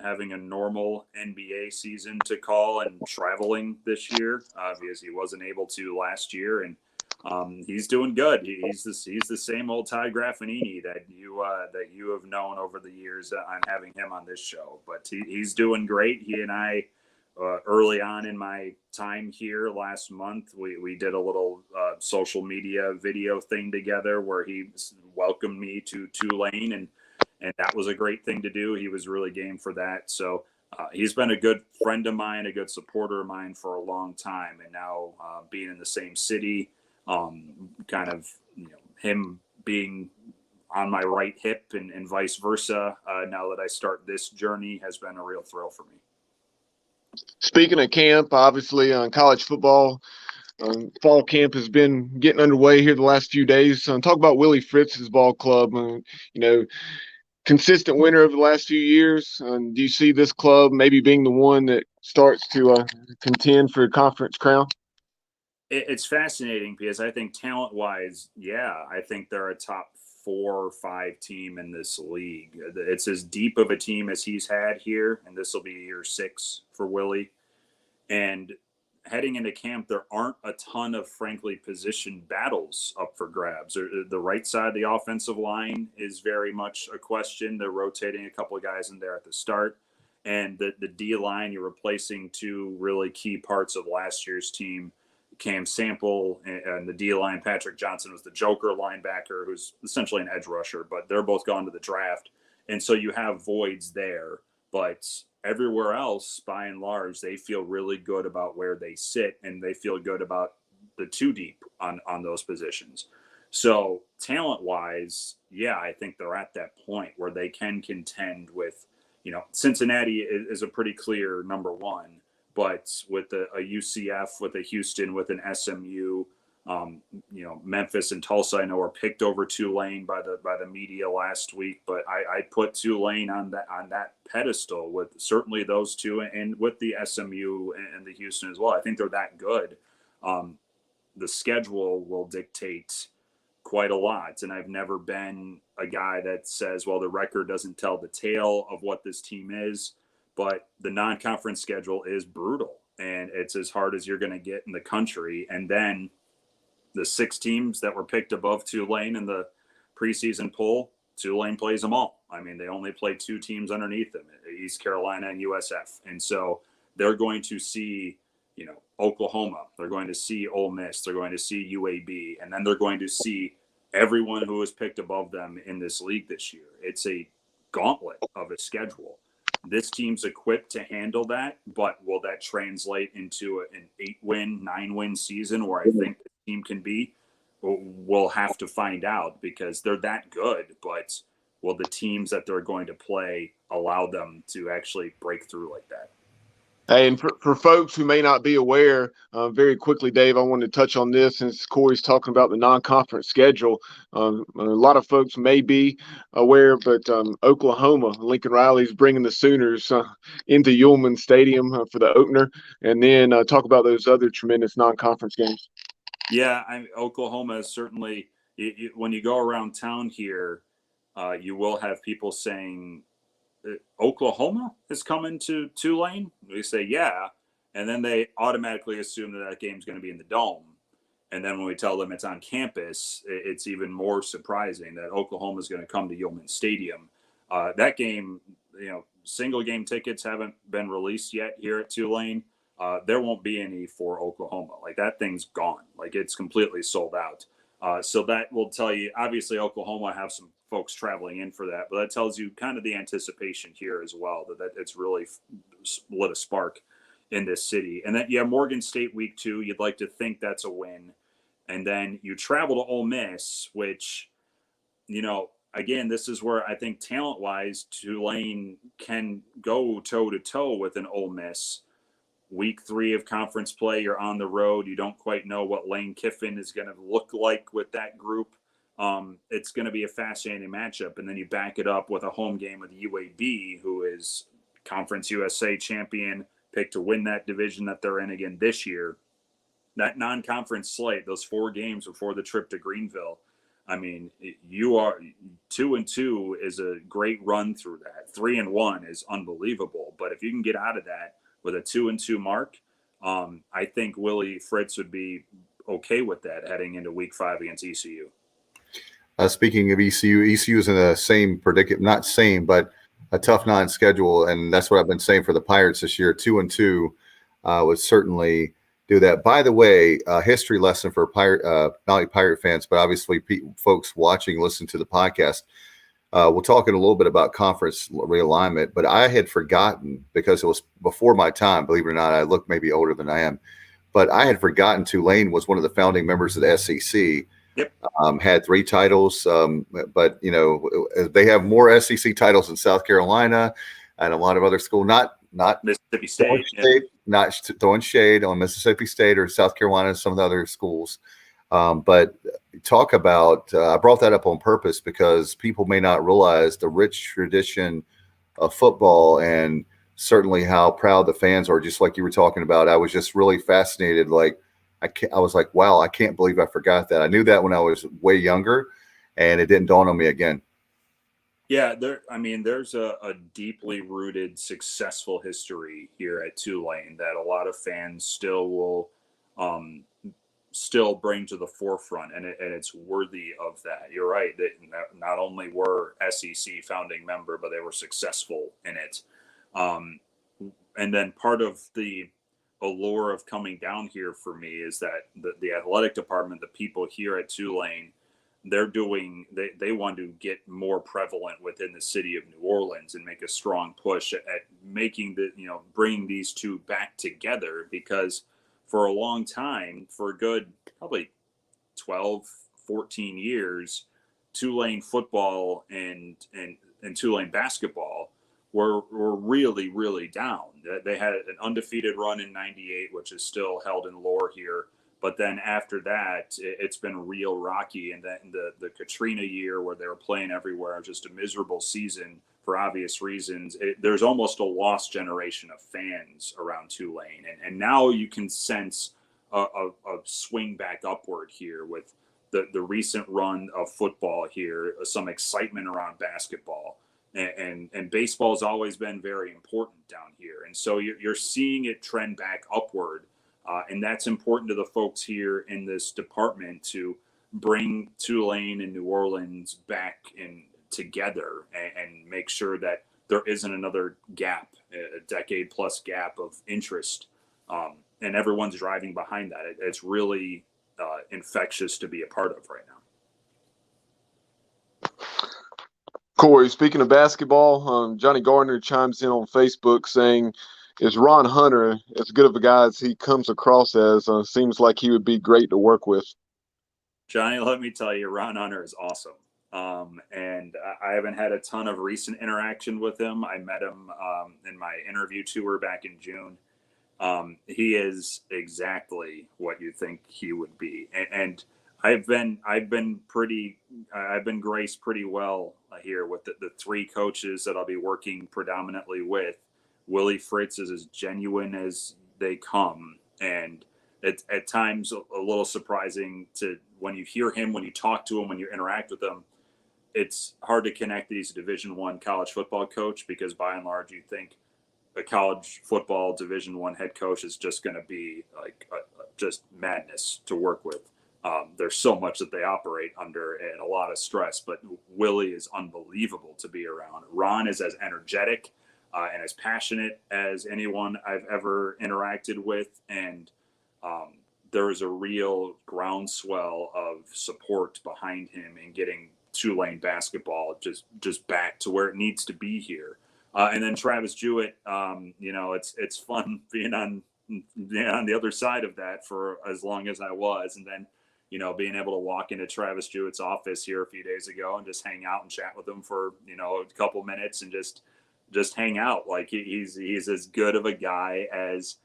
having a normal NBA season to call and traveling this year because he wasn't able to last year. And he's doing good. He's the same old Ty Graffinini that you have known over the years. I'm having him on this show, but he's doing great. He and I. Early on in my time here last month, we did a little social media video thing together where he welcomed me to Tulane, and that was a great thing to do. He was really game for that. So he's been a good friend of mine, a good supporter of mine for a long time. And now being in the same city, kind of him being on my right hip and vice versa, now that I start this journey has been a real thrill for me. Speaking of camp, obviously on college football, fall camp has been getting underway here the last few days. Talk about Willie Fritz's ball club. Consistent winner over the last few years. Do you see this club maybe being the one that starts to contend for a conference crown? It's fascinating because I think talent-wise, I think they're a top 4 or 5 team in this league. It's as deep of a team as he's had here, and this will be year 6 for Willie. And heading into camp, there aren't a ton of, frankly, position battles up for grabs. The right side of the offensive line is very much a question. They're rotating a couple of guys in there at the start. And the D line, you're replacing 2 really key parts of last year's team. Cam Sample and the D line, Patrick Johnson was the joker linebacker, who's essentially an edge rusher, but they're both gone to the draft. And so you have voids there, but everywhere else, by and large, they feel really good about where they sit, and they feel good about the 2 deep on those positions. So talent wise, I think they're at that point where they can contend with, Cincinnati is a pretty clear number 1. But with a UCF, with a Houston, with an SMU, Memphis and Tulsa, I know are picked over Tulane by the media last week. But I put Tulane on that pedestal with certainly those 2, and with the SMU and the Houston as well. I think they're that good. The schedule will dictate quite a lot, and I've never been a guy that says, well, the record doesn't tell the tale of what this team is. But the non-conference schedule is brutal, and it's as hard as you're going to get in the country. And then the 6 teams that were picked above Tulane in the preseason poll, Tulane plays them all. I mean, they only play 2 teams underneath them, East Carolina and USF. And so they're going to see, Oklahoma. They're going to see Ole Miss. They're going to see UAB. And then they're going to see everyone who was picked above them in this league this year. It's a gauntlet of a schedule. This team's equipped to handle that, but will that translate into an 8-win, 9-win season where I think the team can be? We'll have to find out because they're that good, but will the teams that they're going to play allow them to actually break through like that? Hey, and for folks who may not be aware, very quickly, Dave, I wanted to touch on this since Corey's talking about the non-conference schedule. A lot of folks may be aware, but Oklahoma, Lincoln Riley's bringing the Sooners into Yulman Stadium for the opener, and then talk about those other tremendous non-conference games. Yeah, Oklahoma is certainly, when you go around town here, you will have people saying, Oklahoma is coming to Tulane? We say, yeah. And then they automatically assume that game's going to be in the Dome. And then when we tell them it's on campus, it's even more surprising that Oklahoma is going to come to Yulman Stadium. That game, single game tickets haven't been released yet here at Tulane. There won't be any for Oklahoma. Like, that thing's gone. Like, it's completely sold out. So that will tell you, obviously, Oklahoma have some folks traveling in for that, but that tells you kind of the anticipation here as well, that it's really lit a spark. in this city. And then Morgan State week 2, you'd like to think that's a win. And then you travel to Ole Miss, which, again, this is where I think talent-wise, Tulane can go toe-to-toe with an Ole Miss. Week 3 of conference play, you're on the road. You don't quite know what Lane Kiffin is going to look like with that group. It's going to be a fascinating matchup. And then you back it up with a home game with UAB, who is Conference USA champion, picked to win that division that they're in again this year. That non-conference slate, those 4 games before the trip to Greenville, I mean, you are 2-2 is a great run through that. 3-1 is unbelievable. But if you can get out of that with a 2-2 mark, I think Willie Fritz would be okay with that heading into week 5 against ECU. Speaking of ECU is in the same predicament, not same, but a tough non-schedule, and that's what I've been saying for the Pirates this year. 2-2 would certainly do that. By the way, history lesson for not only Pirate fans, but obviously folks watching, listening to the podcast. We'll talk in a little bit about conference realignment, but I had forgotten, because it was before my time, believe it or not. I look maybe older than I am, but I had forgotten Tulane was one of the founding members of the SEC. Yep. Had 3 titles, but they have more SEC titles than South Carolina and a lot of other schools. Not Mississippi State, not throwing shade on Mississippi State or South Carolina and some of the other schools. But talk about, I brought that up on purpose because people may not realize the rich tradition of football and certainly how proud the fans are, just like you were talking about. I was just really fascinated. I was like, wow, I can't believe I forgot that. I knew that when I was way younger, and it didn't dawn on me again. Yeah, there's a deeply rooted, successful history here at Tulane that a lot of fans still will still bring to the forefront, and it's worthy of that. You're right, that not only were SEC founding member, but they were successful in it. And then part of the allure of coming down here for me is that the athletic department, the people here at Tulane, they want to get more prevalent within the city of New Orleans and make a strong push at making bringing these two back together, because for a long time, for a good probably 12, 14 years, Tulane football and Tulane basketball were really, really down. They had an undefeated run in '98, which is still held in lore here. But then after that, it's been real rocky. And then the Katrina year, where they were playing everywhere, just a miserable season for obvious reasons. There's almost a lost generation of fans around Tulane. And now you can sense a swing back upward here with the recent run of football here, some excitement around basketball. And baseball has always been very important down here. And so you're seeing it trend back upward. And that's important to the folks here in this department to bring Tulane and New Orleans back in together and make sure that there isn't another gap, a decade plus gap of interest. And everyone's driving behind that. It's really infectious to be a part of right now. Corey, speaking of basketball, Johnny Gardner chimes in on Facebook saying, is Ron Hunter as good of a guy as he comes across as? Seems like he would be great to work with. Johnny, let me tell you, Ron Hunter is awesome. And I haven't had a ton of recent interaction with him. I met him in my interview tour back in June. He is exactly what you think he would be. And I've been graced pretty well here with the 3 coaches that I'll be working predominantly with. Willie Fritz is as genuine as they come, and it's at times a little surprising to when you hear him, when you talk to him, when you interact with him. It's hard to connect that he's a Division I college football coach, because by and large you think a college football Division I head coach is just going to be like just madness to work with. There's so much that they operate under and a lot of stress, but Willie is unbelievable to be around. Ron is as energetic and as passionate as anyone I've ever interacted with. And there is a real groundswell of support behind him in getting Tulane basketball just back to where it needs to be here. And then Travis Jewett, it's fun being on the other side of that for as long as I was. And then, being able to walk into Travis Jewett's office here a few days ago and just hang out and chat with him for, a couple minutes and just hang out. Like he's as good of a guy as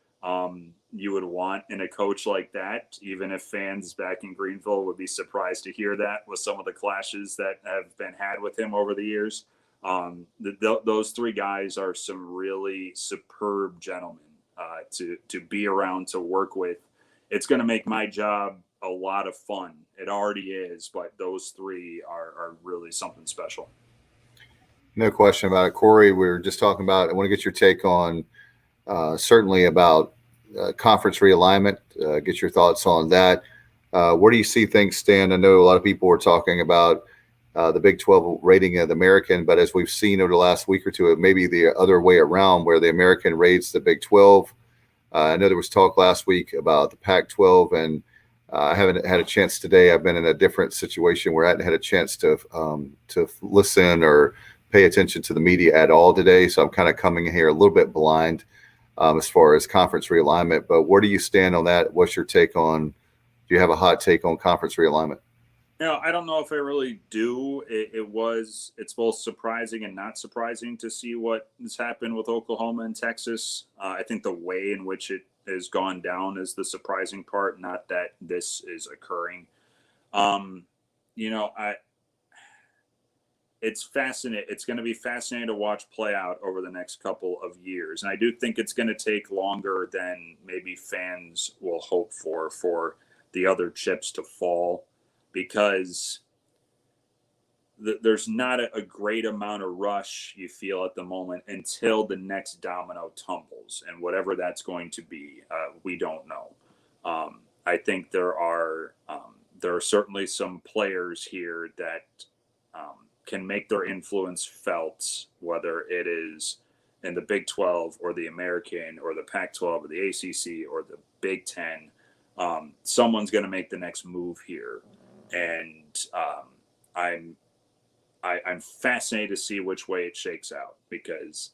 you would want in a coach like that, even if fans back in Greenville would be surprised to hear that with some of the clashes that have been had with him over the years. Those three guys are some really superb gentlemen to be around, to work with. It's going to make my job a lot of fun. It already is, but those three are really something special. No question about it. Corey, we were just talking about, I want to get your take on certainly about conference realignment, get your thoughts on that. Where do you see things stand? I know a lot of people were talking about the Big 12 rating of the American, but as we've seen over the last week or two, it may be the other way around where the American rates the Big 12. I know there was talk last week about the Pac-12, and I haven't had a chance today. I've been in a different situation where I hadn't had a chance to listen or pay attention to the media at all today. So I'm kind of coming here a little bit blind as far as conference realignment. But where do you stand on that? What's your take on? Do you have a hot take on conference realignment? I don't know if I really do. It's both surprising and not surprising to see what has happened with Oklahoma and Texas. I think the way in which it has gone down is the surprising part, not that this is occurring. It's fascinating. It's going to be fascinating to watch play out over the next couple of years. And I do think it's going to take longer than maybe fans will hope for the other chips to fall, because there's not a great amount of rush you feel at the moment until the next domino tumbles, and whatever that's going to be, we don't know. I think there are certainly some players here that can make their influence felt, whether it is in the Big 12 or the American or the Pac-12 or the ACC or the Big 10. Someone's going to make the next move here. And I'm fascinated to see which way it shakes out, because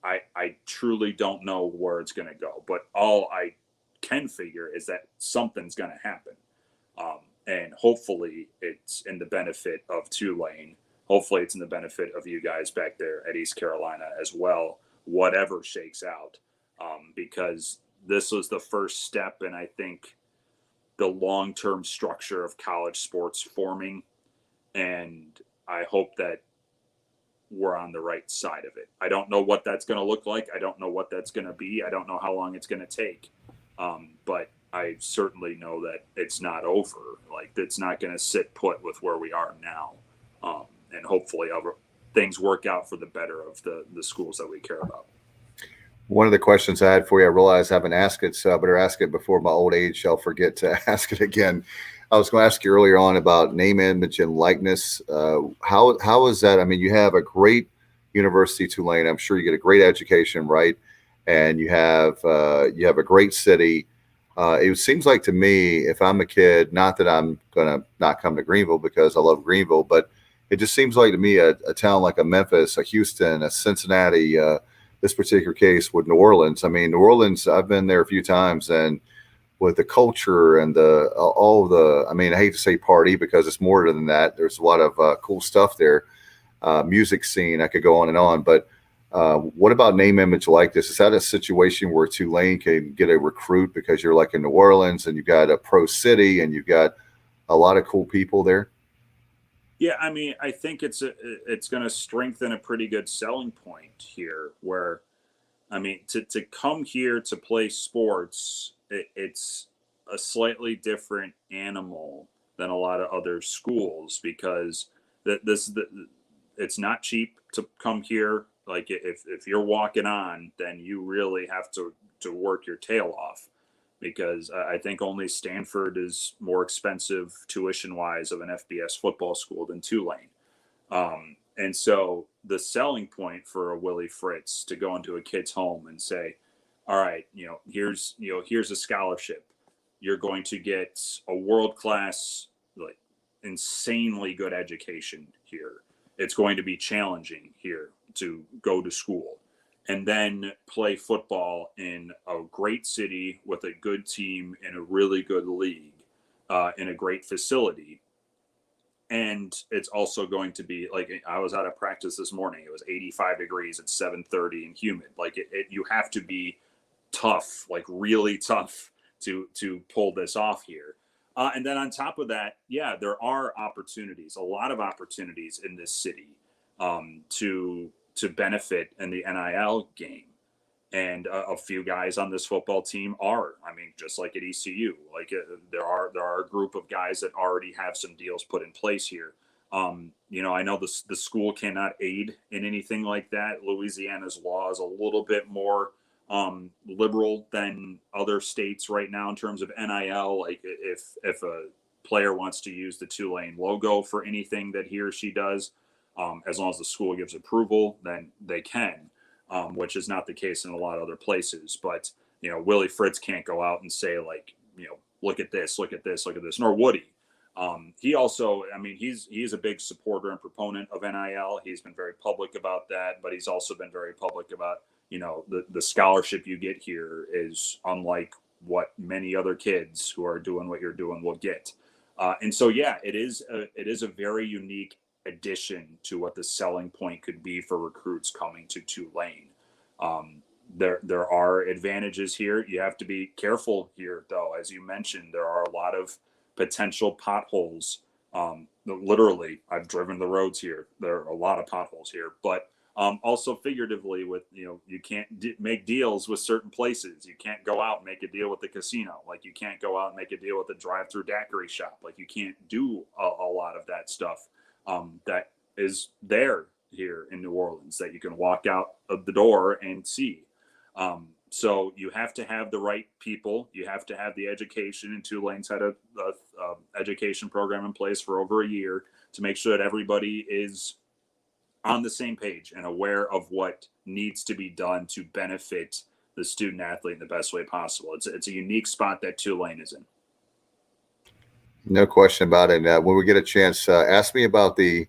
I truly don't know where it's going to go. But all I can figure is that something's going to happen. And hopefully it's in the benefit of Tulane. Hopefully it's in the benefit of you guys back there at East Carolina as well, whatever shakes out, because this was the first step in, I think, the long-term structure of college sports forming. And I hope that we're on the right side of it. I don't know what that's going to look like. I don't know what that's going to be. I don't know how long it's going to take. But I certainly know that it's not over. Like, it's not going to sit put with where we are now. And hopefully things work out for the better of the schools that we care about. One of the questions I had for you, I realize I haven't asked it, so I better ask it before my old age I'll forget to ask it again. I was going to ask you earlier on about name, image, and likeness. How is that? I mean, you have a great University, Tulane. I'm sure you get a great education, right? And you have a great city. It seems like to me, if I'm a kid, not that I'm going to not come to Greenville because I love Greenville, but it just seems like to me a town like a Memphis, a Houston, a Cincinnati, this particular case with New Orleans. I mean, New Orleans, I've been there a few times, and with the culture and I hate to say party because it's more than that. There's a lot of cool stuff there. Music scene, I could go on and on, but what about name, image, likeness? Is that a situation where Tulane can get a recruit because you're like in New Orleans and you've got a pro city and you've got a lot of cool people there? Yeah, I mean, I think it's going to strengthen a pretty good selling point here where, I mean, to come here to play sports, it's a slightly different animal than a lot of other schools, because it's not cheap to come here. Like, if you're walking on, then you really have to work your tail off, because I think only Stanford is more expensive tuition-wise of an FBS football school than Tulane. And so the selling point for a Willie Fritz to go into a kid's home and say, all right, here's a scholarship. You're going to get a world-class, like, insanely good education here. It's going to be challenging here. to go to school and then play football in a great city with a good team in a really good league, in a great facility. And it's also going to be like, I was out of practice this morning. It was 85 degrees at 7:30 and humid. Like you have to be tough, like really tough to pull this off here. And then on top of that, yeah, there are opportunities, a lot of opportunities in this city, to benefit in the NIL game. And a few guys on this football team are. I mean, just like at ECU, like there are a group of guys that already have some deals put in place here. I know the school cannot aid in anything like that. Louisiana's law is a little bit more liberal than other states right now in terms of NIL. Like if a player wants to use the Tulane logo for anything that he or she does, as long as the school gives approval, then they can. Which is not the case in a lot of other places. But, Willie Fritz can't go out and say, like, look at this, nor would he. He also, I mean, he's a big supporter and proponent of NIL. He's been very public about that, but he's also been very public about, the scholarship you get here is unlike what many other kids who are doing what you're doing will get. And so, yeah, it is a very unique addition to what the selling point could be for recruits coming to Tulane. There are advantages here. You have to be careful here, though. As you mentioned, there are a lot of potential potholes. Literally, I've driven the roads here. There are a lot of potholes here, but also figuratively with, you can't make deals with certain places. You can't go out and make a deal with the casino. Like you can't go out and make a deal with the drive-through daiquiri shop. Like you can't do a lot of that stuff. That is there here in New Orleans that you can walk out of the door and see. So you have to have the right people. You have to have the education, and Tulane's had a education program in place for over a year to make sure that everybody is on the same page and aware of what needs to be done to benefit the student athlete in the best way possible. It's a unique spot that Tulane is in. No question about it. When we get a chance, ask me about the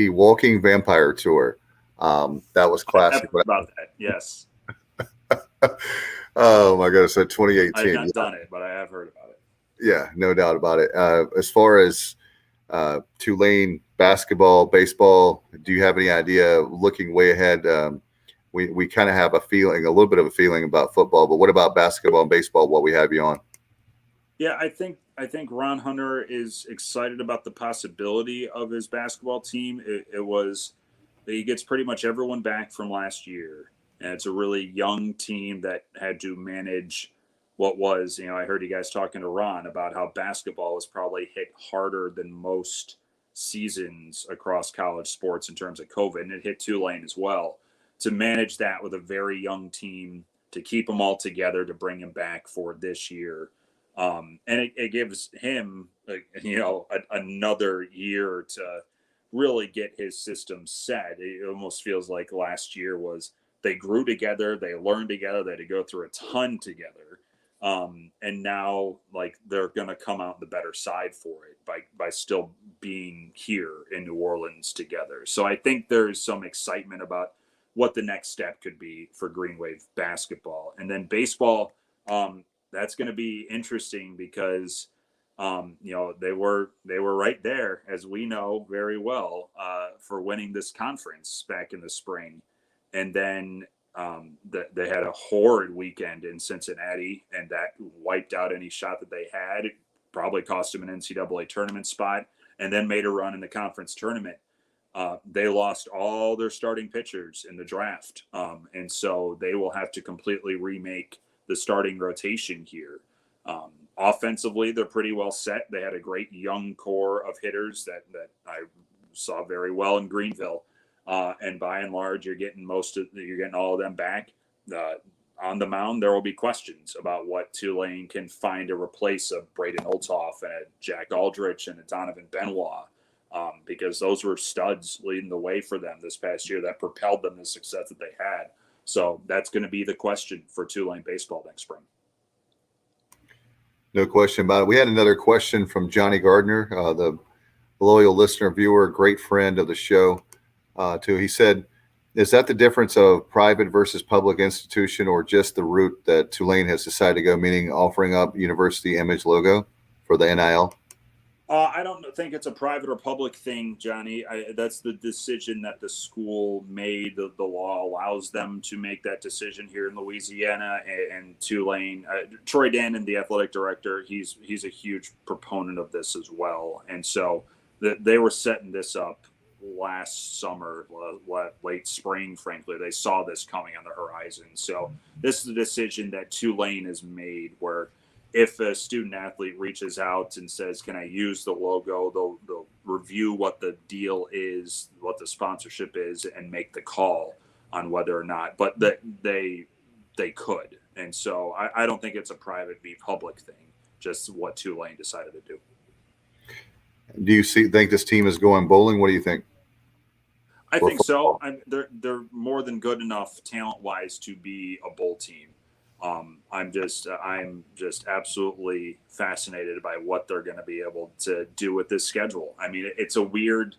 Walking Vampire Tour. That was classic. About that, yes. Oh my goodness, so 2018. I've not done it, but I have heard about it. Yeah, no doubt about it. As far as Tulane basketball, baseball, do you have any idea? Looking way ahead, we kind of have a little bit of a feeling about football, but what about basketball and baseball? What we have you on? Yeah, I think Ron Hunter is excited about the possibility of his basketball team. He gets pretty much everyone back from last year, and it's a really young team that had to manage what was, I heard you guys talking to Ron about how basketball was probably hit harder than most seasons across college sports in terms of COVID, and it hit Tulane as well. To manage that with a very young team, to keep them all together, to bring them back for this year. And it gives him, another year to really get his system set. It almost feels like last year was they grew together, they learned together, they had to go through a ton together. And now, like, they're going to come out the better side for it by still being here in New Orleans together. So I think there's some excitement about what the next step could be for Green Wave basketball. And then baseball, that's going to be interesting because, they were right there, as we know very well, for winning this conference back in the spring. And then they had a horrid weekend in Cincinnati, and that wiped out any shot that they had. It probably cost them an NCAA tournament spot, and then made a run in the conference tournament. They lost all their starting pitchers in the draft. And so they will have to completely remake the starting rotation here. Offensively, they're pretty well set. They had a great young core of hitters that I saw very well in Greenville. And by and large, you're getting all of them back. On the mound, there will be questions about what Tulane can find to replace a Braden Olthoff and a Jack Aldrich and a Donovan Benoit. Because those were studs leading the way for them this past year that propelled them to the success that they had. So that's going to be the question for Tulane baseball next spring. No question about it. We had another question from Johnny Gardner, the loyal listener, viewer, great friend of the show, too. He said, Is that the difference of private versus public institution, or just the route that Tulane has decided to go, meaning offering up university image logo for the NIL? I don't think it's a private or public thing, Johnny. That's the decision that the school made. The law allows them to make that decision here in Louisiana, and Tulane. Troy Dannon, the athletic director, he's a huge proponent of this as well. And so they were setting this up last summer, late spring, frankly. They saw this coming on the horizon. So this is a decision that Tulane has made where if a student athlete reaches out and says, can I use the logo, they'll review what the deal is, what the sponsorship is, and make the call on whether or not, but that they could. And so I don't think it's a private v public thing, just what Tulane decided to do. Do you think this team is going bowling? What do you think? I think so. They're more than good enough talent-wise to be a bowl team. I'm just absolutely fascinated by what they're going to be able to do with this schedule. I mean, it's a weird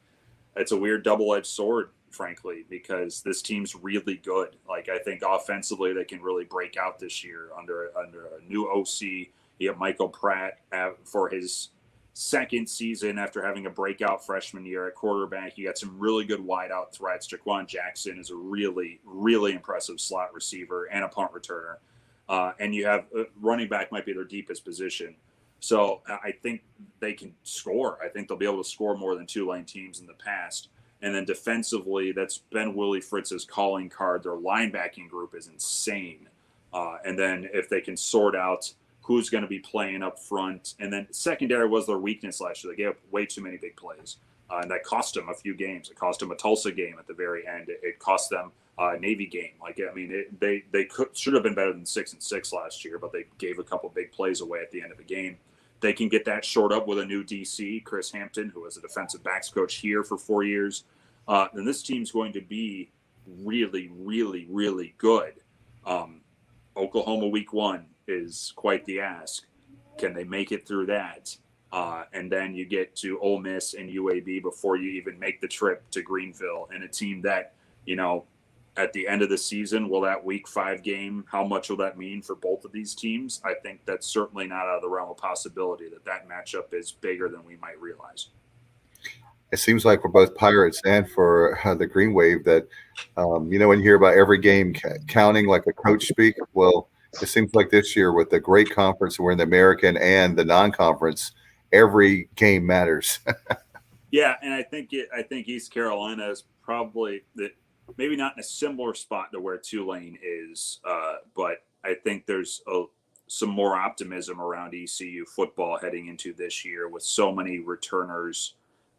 double-edged sword, frankly, because this team's really good. Like, I think offensively they can really break out this year under a new OC. You have Michael Pratt for his second season after having a breakout freshman year at quarterback. You got some really good wideout threats. Jaquan Jackson is a really, really impressive slot receiver and a punt returner. And you have running back might be their deepest position. So I think they can score. I think they'll be able to score more than Tulane teams in the past. And then defensively, that's been Willie Fritz's calling card. Their linebacking group is insane. And then if they can sort out who's going to be playing up front. And then secondary was their weakness last year. They gave up way too many big plays. And that cost them a few games. It cost them a Tulsa game at the very end. It cost them Navy game. Like, I mean, they should have been better than 6-6 last year, but they gave a couple big plays away at the end of the game. They can get that shored up with a new DC, Chris Hampton, who was a defensive backs coach here for 4 years. And this team's going to be really, really, really good. Oklahoma week 1 is quite the ask. Can they make it through that? And then you get to Ole Miss and UAB before you even make the trip to Greenville, and a team that, you know, at the end of the season, will that week 5 game, how much will that mean for both of these teams? I think that's certainly not out of the realm of possibility that matchup is bigger than we might realize. It seems like for both Pirates and for the Green Wave that, when you hear about every game counting like a coach speak, well, it seems like this year with the great conference, we're in the American and the non-conference, every game matters. Yeah, and I think East Carolina is probably maybe not in a similar spot to where Tulane is, but I think there's some more optimism around ECU football heading into this year with so many returners,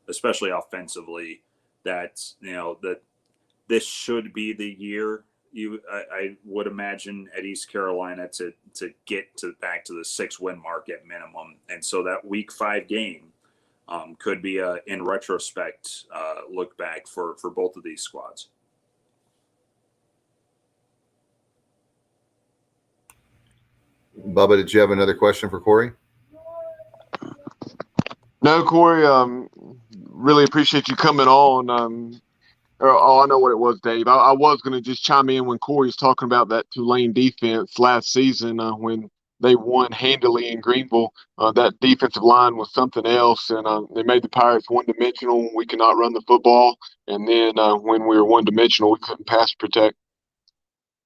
especially offensively, that that this should be the year. I would imagine at East Carolina to get back to the 6-win mark at minimum, and so that week 5 game could be a, in retrospect, look back for both of these squads. Bubba, did you have another question for Corey? No, Corey. Really appreciate you coming on. I know what it was, Dave. I was going to just chime in when Corey was talking about that Tulane defense last season when they won handily in Greenville. That defensive line was something else, and they made the Pirates one-dimensional. We could not run the football, and then when we were one-dimensional, we couldn't pass protect.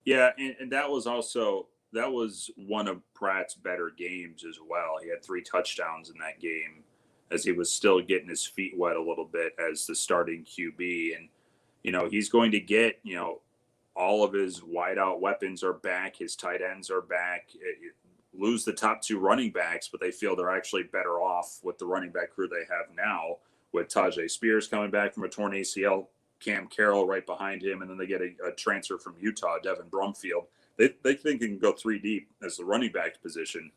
Yeah, and that was one of Pratt's better games as well. He had 3 touchdowns in that game as he was still getting his feet wet a little bit as the starting QB. And, he's going to get, all of his wideout weapons are back. His tight ends are back. Lose the top 2 running backs, but they feel they're actually better off with the running back crew they have now, with Tajay Spears coming back from a torn ACL, Cam Carroll right behind him, and then they get a transfer from Utah, Devin Brumfield. They think they can go 3 deep as the running back position.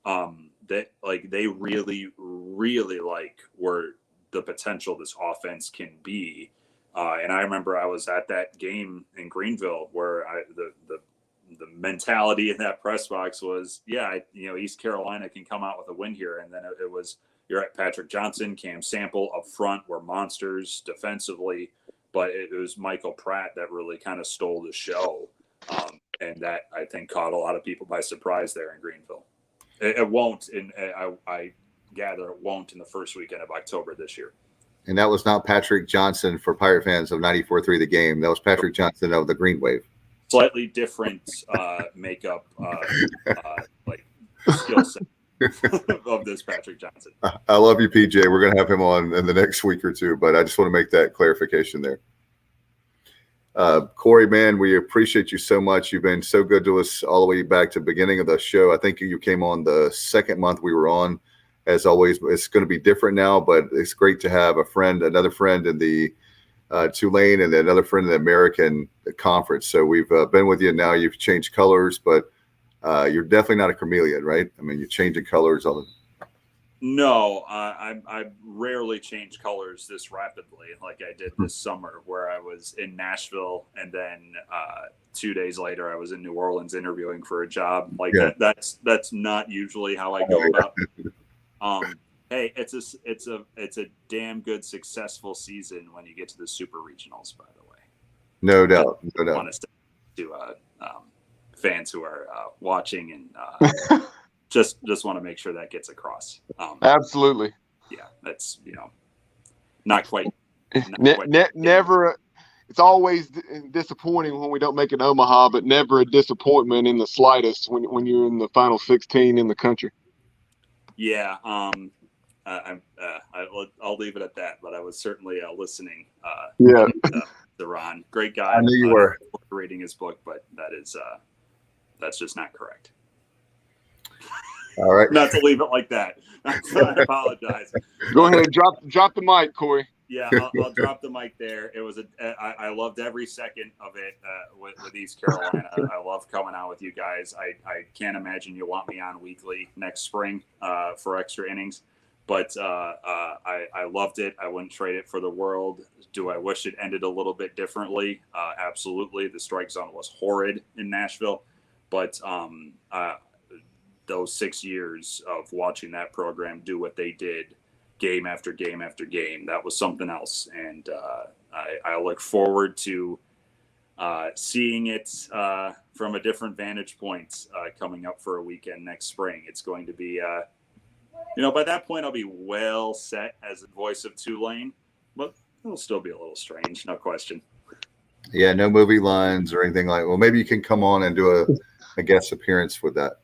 They really, really like where the potential this offense can be. And I remember I was at that game in Greenville where the mentality in that press box was, East Carolina can come out with a win here. And then it was, you're at Patrick Johnson, Cam Sample up front were monsters defensively. but it was Michael Pratt that really kind of stole the show. And that, I think, caught a lot of people by surprise there in Greenville. It won't, and I gather it won't in the first weekend of October this year. And that was not Patrick Johnson for Pirate fans of 94.3 The Game. That was Patrick Johnson of the Green Wave. Slightly different makeup, like skill set of this Patrick Johnson. I love you, PJ. We're going to have him on in the next week or two, but I just want to make that clarification there. Corey, man, we appreciate you so much. You've been so good to us all the way back to the beginning of the show. I think you came on the second month we were on. As always, it's going to be different now, but it's great to have another friend in the Tulane and another friend in the American Conference. So we've been with you now. You've changed colors, but you're definitely not a chameleon, right? I mean, you're changing colors all the time. No, I rarely change colors this rapidly, like I did this summer, where I was in Nashville and then 2 days later I was in New Orleans interviewing for a job. Like that's not usually how I go about it. Hey, it's a damn good successful season when you get to the super regionals. By the way, no doubt. To fans who are watching and. Just want to make sure that gets across. Absolutely. Yeah, that's not quite. Never. It's always disappointing when we don't make it Omaha, but never a disappointment in the slightest when you're in the final 16 in the country. Yeah. I'll leave it at that. But I was certainly listening. To Ron, great guy. I knew you were reading his book, but that's just not correct. All right. Not to leave it like that. I apologize. Go ahead, drop the mic, Corey. Yeah, I'll drop the mic there. It was I loved every second of it with East Carolina. I love coming out with you guys. I can't imagine you want me on weekly next spring for extra innings, but I loved it. I wouldn't trade it for the world. Do I wish it ended a little bit differently? Absolutely. The strike zone was horrid in Nashville, but those 6 years of watching that program do what they did game after game after game, that was something else. And I look forward to seeing it from a different vantage point coming up for a weekend next spring. It's going to be, by that point, I'll be well set as the voice of Tulane, but it'll still be a little strange, no question. Yeah, no movie lines or anything like. Well, maybe you can come on and do a guest appearance with that.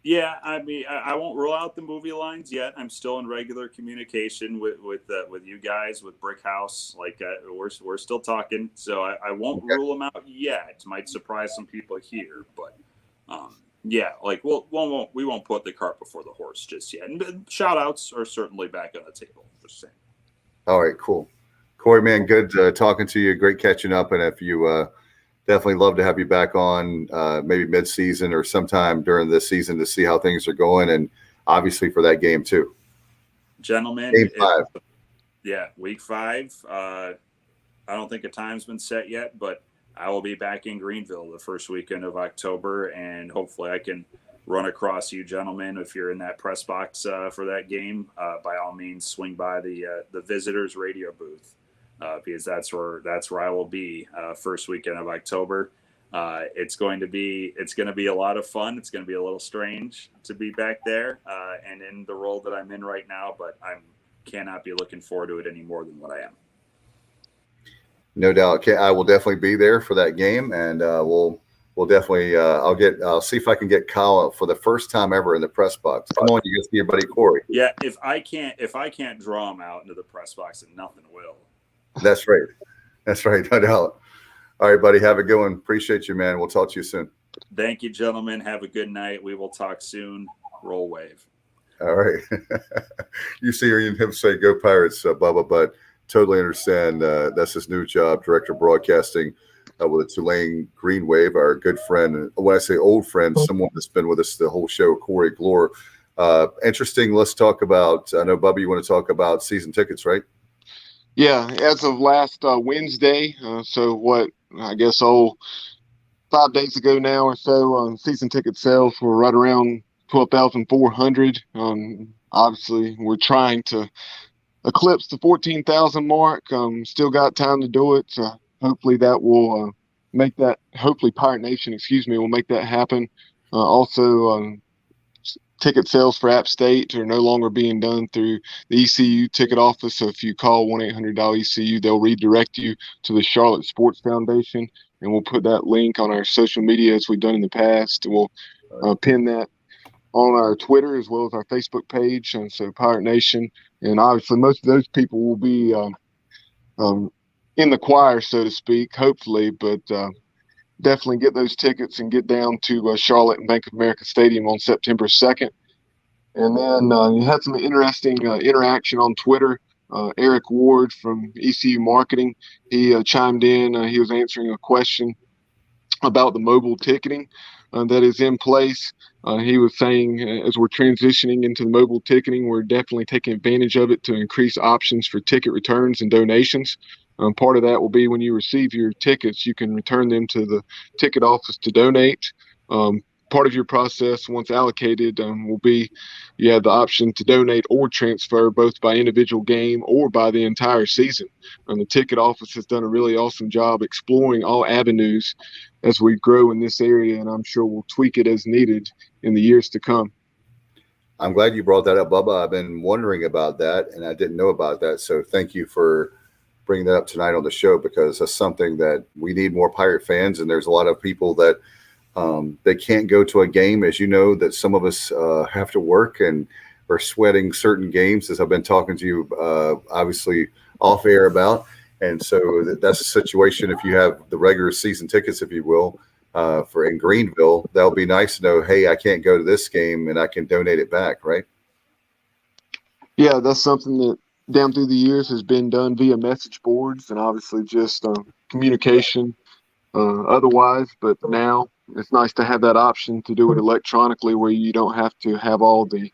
Yeah, I mean, I won't rule out the movie lines yet. I'm still in regular communication with you guys, with Brick House. Like we're still talking, so I won't rule them out yet. Might surprise some people here, but yeah, like we won't put the cart before the horse just yet. And shout outs are certainly back on the table. Just saying. All right, cool, Corey, man, good talking to you. Great catching up, and if you. Definitely love to have you back on maybe mid-season or sometime during this season to see how things are going, and obviously for that game too. Gentlemen, Game 5. Week 5. I don't think a time's been set yet, but I will be back in Greenville the first weekend of October, and hopefully I can run across you gentlemen if you're in that press box for that game. By all means, swing by the visitors radio booth. Because that's where I will be first weekend of October. It's going to be a lot of fun. It's going to be a little strange to be back there and in the role that I'm in right now, but I cannot be looking forward to it any more than what I am. No doubt. Okay, I will definitely be there for that game, and we'll definitely. I'll see if I can get Kyle for the first time ever in the press box. Come on, you get to see your buddy Corey. Yeah, if I can't draw him out into the press box, then nothing will. That's right. No doubt. All right, buddy. Have a good one. Appreciate you, man. We'll talk to you soon. Thank you, gentlemen. Have a good night. We will talk soon. Roll Wave. All right. You see him say, "Go Pirates," Bubba, but totally understand. That's his new job, director of broadcasting with the Tulane Green Wave. Our good friend, when I say old friend, someone that's been with us the whole show, Corey Gloor. Interesting. Let's talk about. I know, Bubba, you want to talk about season tickets, right? Yeah, as of last Wednesday, so what I guess 5 days ago now or so, season ticket sales were right around 12,400. Obviously, we're trying to eclipse the 14,000 mark. Still got time to do it. Hopefully that will make that. Hopefully Pirate Nation, will make that happen. Also, ticket sales for App State are no longer being done through the ECU ticket office. So if you call 1-800-ECU, they'll redirect you to the Charlotte Sports Foundation, and we'll put that link on our social media as we've done in the past. We'll pin that on our Twitter as well as our Facebook page. And so Pirate Nation, and obviously most of those people will be in the choir, so to speak, hopefully, but definitely get those tickets and get down to Charlotte and Bank of America Stadium on September 2nd. And then you had some interesting interaction on Twitter. Eric Ward from ECU Marketing, he chimed in. He was answering a question about the mobile ticketing that is in place. He was saying as we're transitioning into the mobile ticketing, we're definitely taking advantage of it to increase options for ticket returns and donations. Part of that will be when you receive your tickets, you can return them to the ticket office to donate. Part of your process, once allocated, will be you have the option to donate or transfer both by individual game or by the entire season. The ticket office has done a really awesome job exploring all avenues as we grow in this area, and I'm sure we'll tweak it as needed in the years to come. I'm glad you brought that up, Bubba. I've been wondering about that, and I didn't know about that. So thank you for bringing that up tonight on the show, because that's something that we need more Pirate fans, and there's a lot of people that they can't go to a game, as you know, that some of us have to work and are sweating certain games, as I've been talking to you obviously off air about. And so that's a situation. If you have the regular season tickets, if you will, for in Greenville, that'll be nice to know, hey, I can't go to this game and I can donate it back, right? Yeah, that's something that down through the years has been done via message boards and obviously just communication otherwise. But now it's nice to have that option to do it electronically, where you don't have to have all the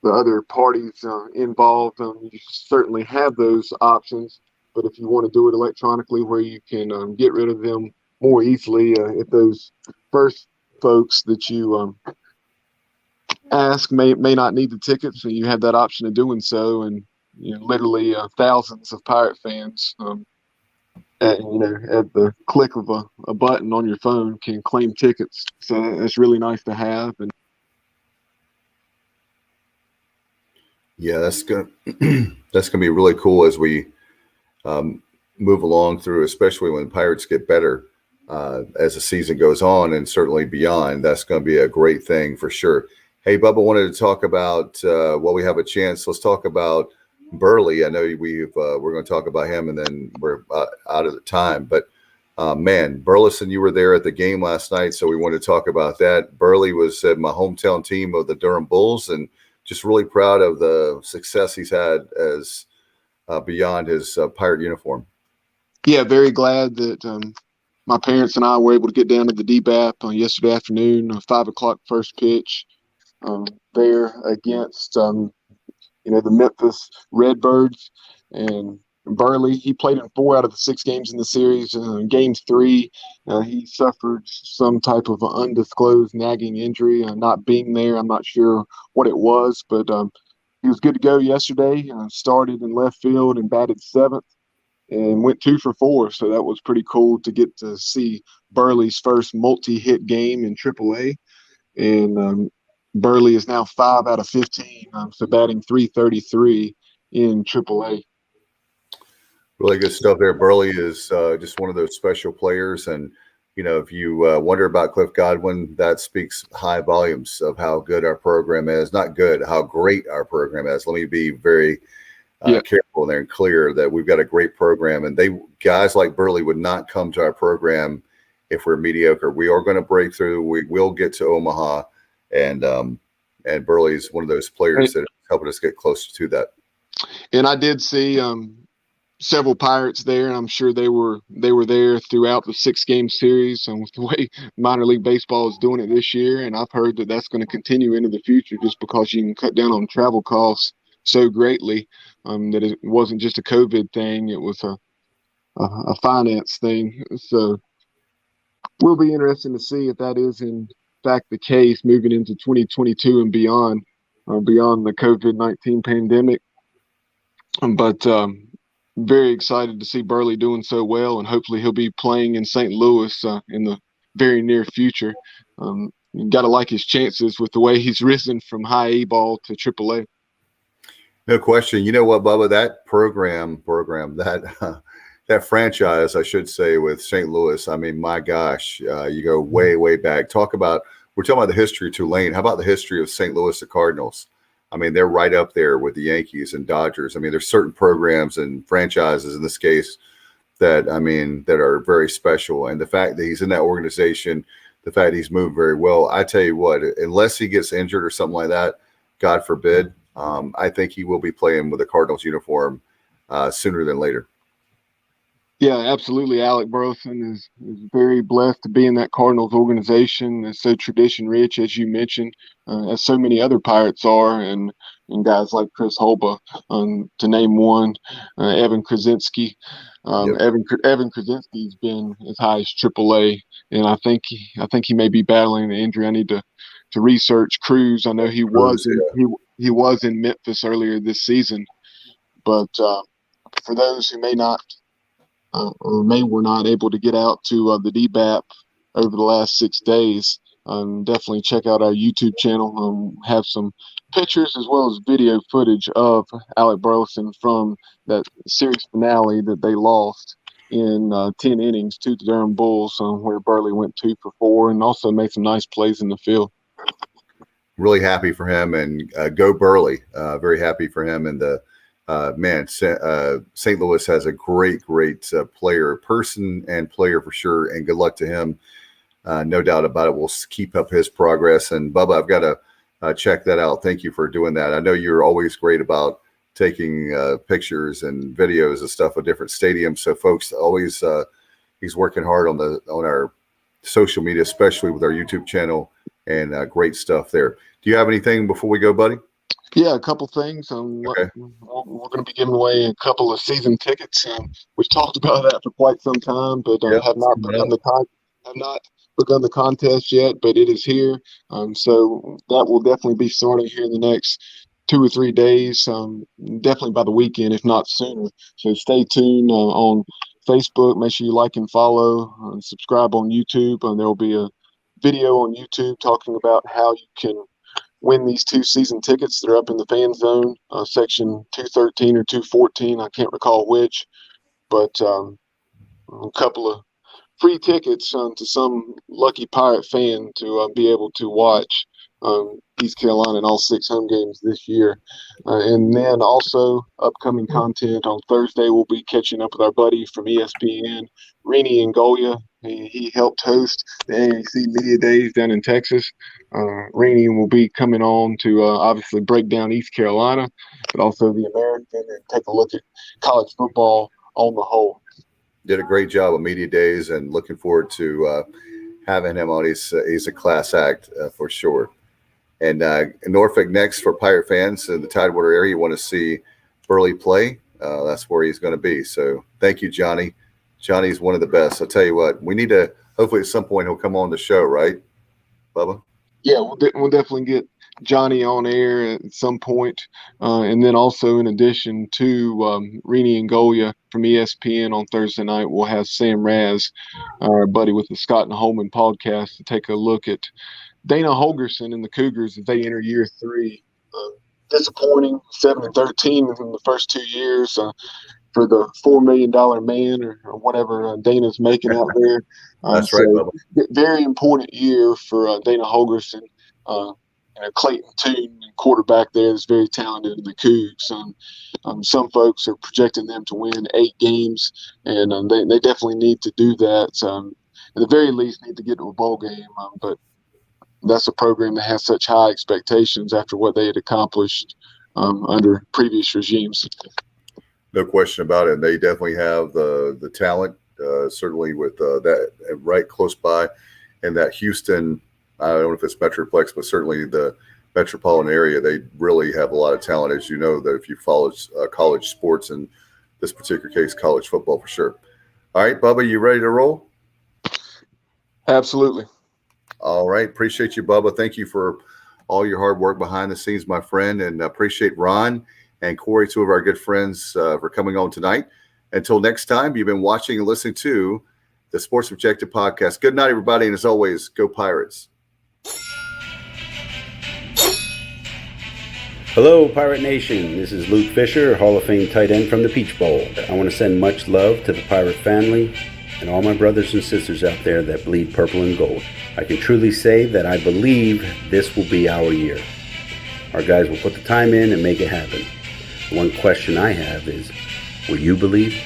other parties involved. You certainly have those options, but if you want to do it electronically, where you can get rid of them more easily, if those first folks that you ask may not need the tickets, so you have that option of doing so. And literally thousands of Pirate fans at the click of a button on your phone can claim tickets. So it's really nice to have. And yeah, that's gonna be really cool as we move along through, especially when Pirates get better as the season goes on, and certainly beyond. That's going to be a great thing for sure. Hey, Bubba, wanted to talk about while we have a chance. Let's talk about Burley. I know we're going to talk about him, and then we're out of the time. But man, Burleson, you were there at the game last night, so we wanted to talk about that. Burley was my hometown team of the Durham Bulls, and just really proud of the success he's had as beyond his Pirate uniform. Yeah, very glad that my parents and I were able to get down to the DBAP on yesterday afternoon, 5 o'clock first pitch there against the Memphis Redbirds. And Burley, he played in 4 out of the 6 games in the series. Game 3, he suffered some type of undisclosed nagging injury. Not being there, I'm not sure what it was, but he was good to go yesterday. Started in left field and batted 7th and went 2 for 4. So that was pretty cool to get to see Burley's first multi-hit game in AAA. And Burley is now 5 out of 15, so batting .333 in AAA. Really good stuff there. Burley is just one of those special players. And, if you wonder about Cliff Godwin, that speaks high volumes of how good our program is. Not good, how great our program is. Let me be very careful there and clear that we've got a great program. And guys like Burley would not come to our program if we're mediocre. We are going to break through. We will get to Omaha. And Burley is one of those players that is helping us get closer to that. And I did see several Pirates there, and I'm sure they were there throughout the 6-game series. And with the way minor league baseball is doing it this year, and I've heard that that's going to continue into the future, just because you can cut down on travel costs so greatly, that it wasn't just a COVID thing; it was a finance thing. So we'll be interested to see if that is in fact the case moving into 2022 and beyond the COVID-19 pandemic. But very excited to see Burley doing so well, and hopefully he'll be playing in St. Louis in the very near future. You got to like his chances with the way he's risen from high A ball to AAA. No question. You know what, Bubba? That program that that franchise, I should say, with St. Louis. I mean, my gosh, you go way back. We're talking about the history of Tulane. How about the history of St. Louis, the Cardinals? I mean, they're right up there with the Yankees and Dodgers. I mean, there's certain programs and franchises in this case that are very special. And the fact that he's in that organization, the fact he's moved very well, I tell you what, unless he gets injured or something like that, God forbid, I think he will be playing with a Cardinals uniform sooner than later. Yeah, absolutely. Alec Burleson is very blessed to be in that Cardinals organization. It's so tradition rich, as you mentioned, as so many other Pirates are, and guys like Chris Holba, to name one, Evan Krasinski. Yep. Evan Krasinski's been as high as AAA, and I think he may be battling an injury. I need to research Cruz. I know he was in Memphis earlier this season, but for those who may not were not able to get out to the DBAP over the last 6 days, definitely check out our YouTube channel. Have some pictures as well as video footage of Alec Burleson from that series finale that they lost in 10 innings to the Durham Bulls, where Burley went 2 for 4 and also made some nice plays in the field. Really happy for him, and go Burley. Very happy for him. And the St. Louis has a great person and player for sure, and good luck to him. No doubt about it. We'll keep up his progress. And Bubba, I've got to check that out. Thank you for doing that. I know you're always great about taking pictures and videos and stuff of different stadiums. So folks, always he's working hard on our social media, especially with our YouTube channel, and great stuff there. Do you have anything before we go, buddy? Yeah, a couple things. Okay. We're going to be giving away a couple of season tickets. We've talked about that for quite some time, but have not begun the contest yet. But it is here, so that will definitely be starting here in the next 2 or 3 days. Definitely by the weekend, if not sooner. So stay tuned on Facebook. Make sure you like and follow, and subscribe on YouTube. And there will be a video on YouTube talking about how you can win these 2 season tickets. They're up in the fan zone, section 213 or 214. I can't recall which, but a couple of free tickets to some lucky Pirate fan to be able to watch East Carolina in all 6 home games this year. And then also upcoming content on Thursday, we'll be catching up with our buddy from ESPN, Rini Ngolia. He helped host the AAC Media Days down in Texas. Rini will be coming on to obviously break down East Carolina, but also the American, and take a look at college football on the whole. Did a great job of Media Days, and looking forward to having him on. He's a class act for sure. And in Norfolk next for Pirate fans in the Tidewater area, you want to see Burley play, that's where he's going to be. So thank you, Johnny. Johnny's one of the best. I'll tell you what, we need to, hopefully at some point he'll come on the show, right, Bubba? Yeah, we'll definitely get Johnny on air at some point. And then also, in addition to Rini and Golia from ESPN on Thursday night, we'll have Sam Raz, our buddy with the Scott and Holman podcast, to take a look at Dana Holgerson and the Cougars as they enter year 3. Disappointing, 7-13 in the first 2 years for the $4 million man or whatever Dana's making out there. That's right, Bubba. Very important year for Dana Holgerson. Clayton Toon, quarterback there, is very talented in the Cougs. Some folks are projecting them to win 8 games, and they definitely need to do that. At the very least, need to get to a bowl game. But that's a program that has such high expectations after what they had accomplished under previous regimes. No question about it. They definitely have the talent, certainly with that right close by, and that Houston, I don't know if it's Metroplex, but certainly the metropolitan area, they really have a lot of talent, as you know, that if you follow college sports, in this particular case, college football for sure. All right, Bubba, you ready to roll? Absolutely. All right. Appreciate you, Bubba. Thank you for all your hard work behind the scenes, my friend, and appreciate Ron and Corey, two of our good friends, for coming on tonight. Until next time, you've been watching and listening to the Sports Objective Podcast. Good night, everybody, and as always, go Pirates. Hello, Pirate Nation. This is Luke Fisher, Hall of Fame tight end from the Peach Bowl. I want to send much love to the Pirate family and all my brothers and sisters out there that bleed purple and gold. I can truly say that I believe this will be our year. Our guys will put the time in and make it happen. The one question I have is, will you believe?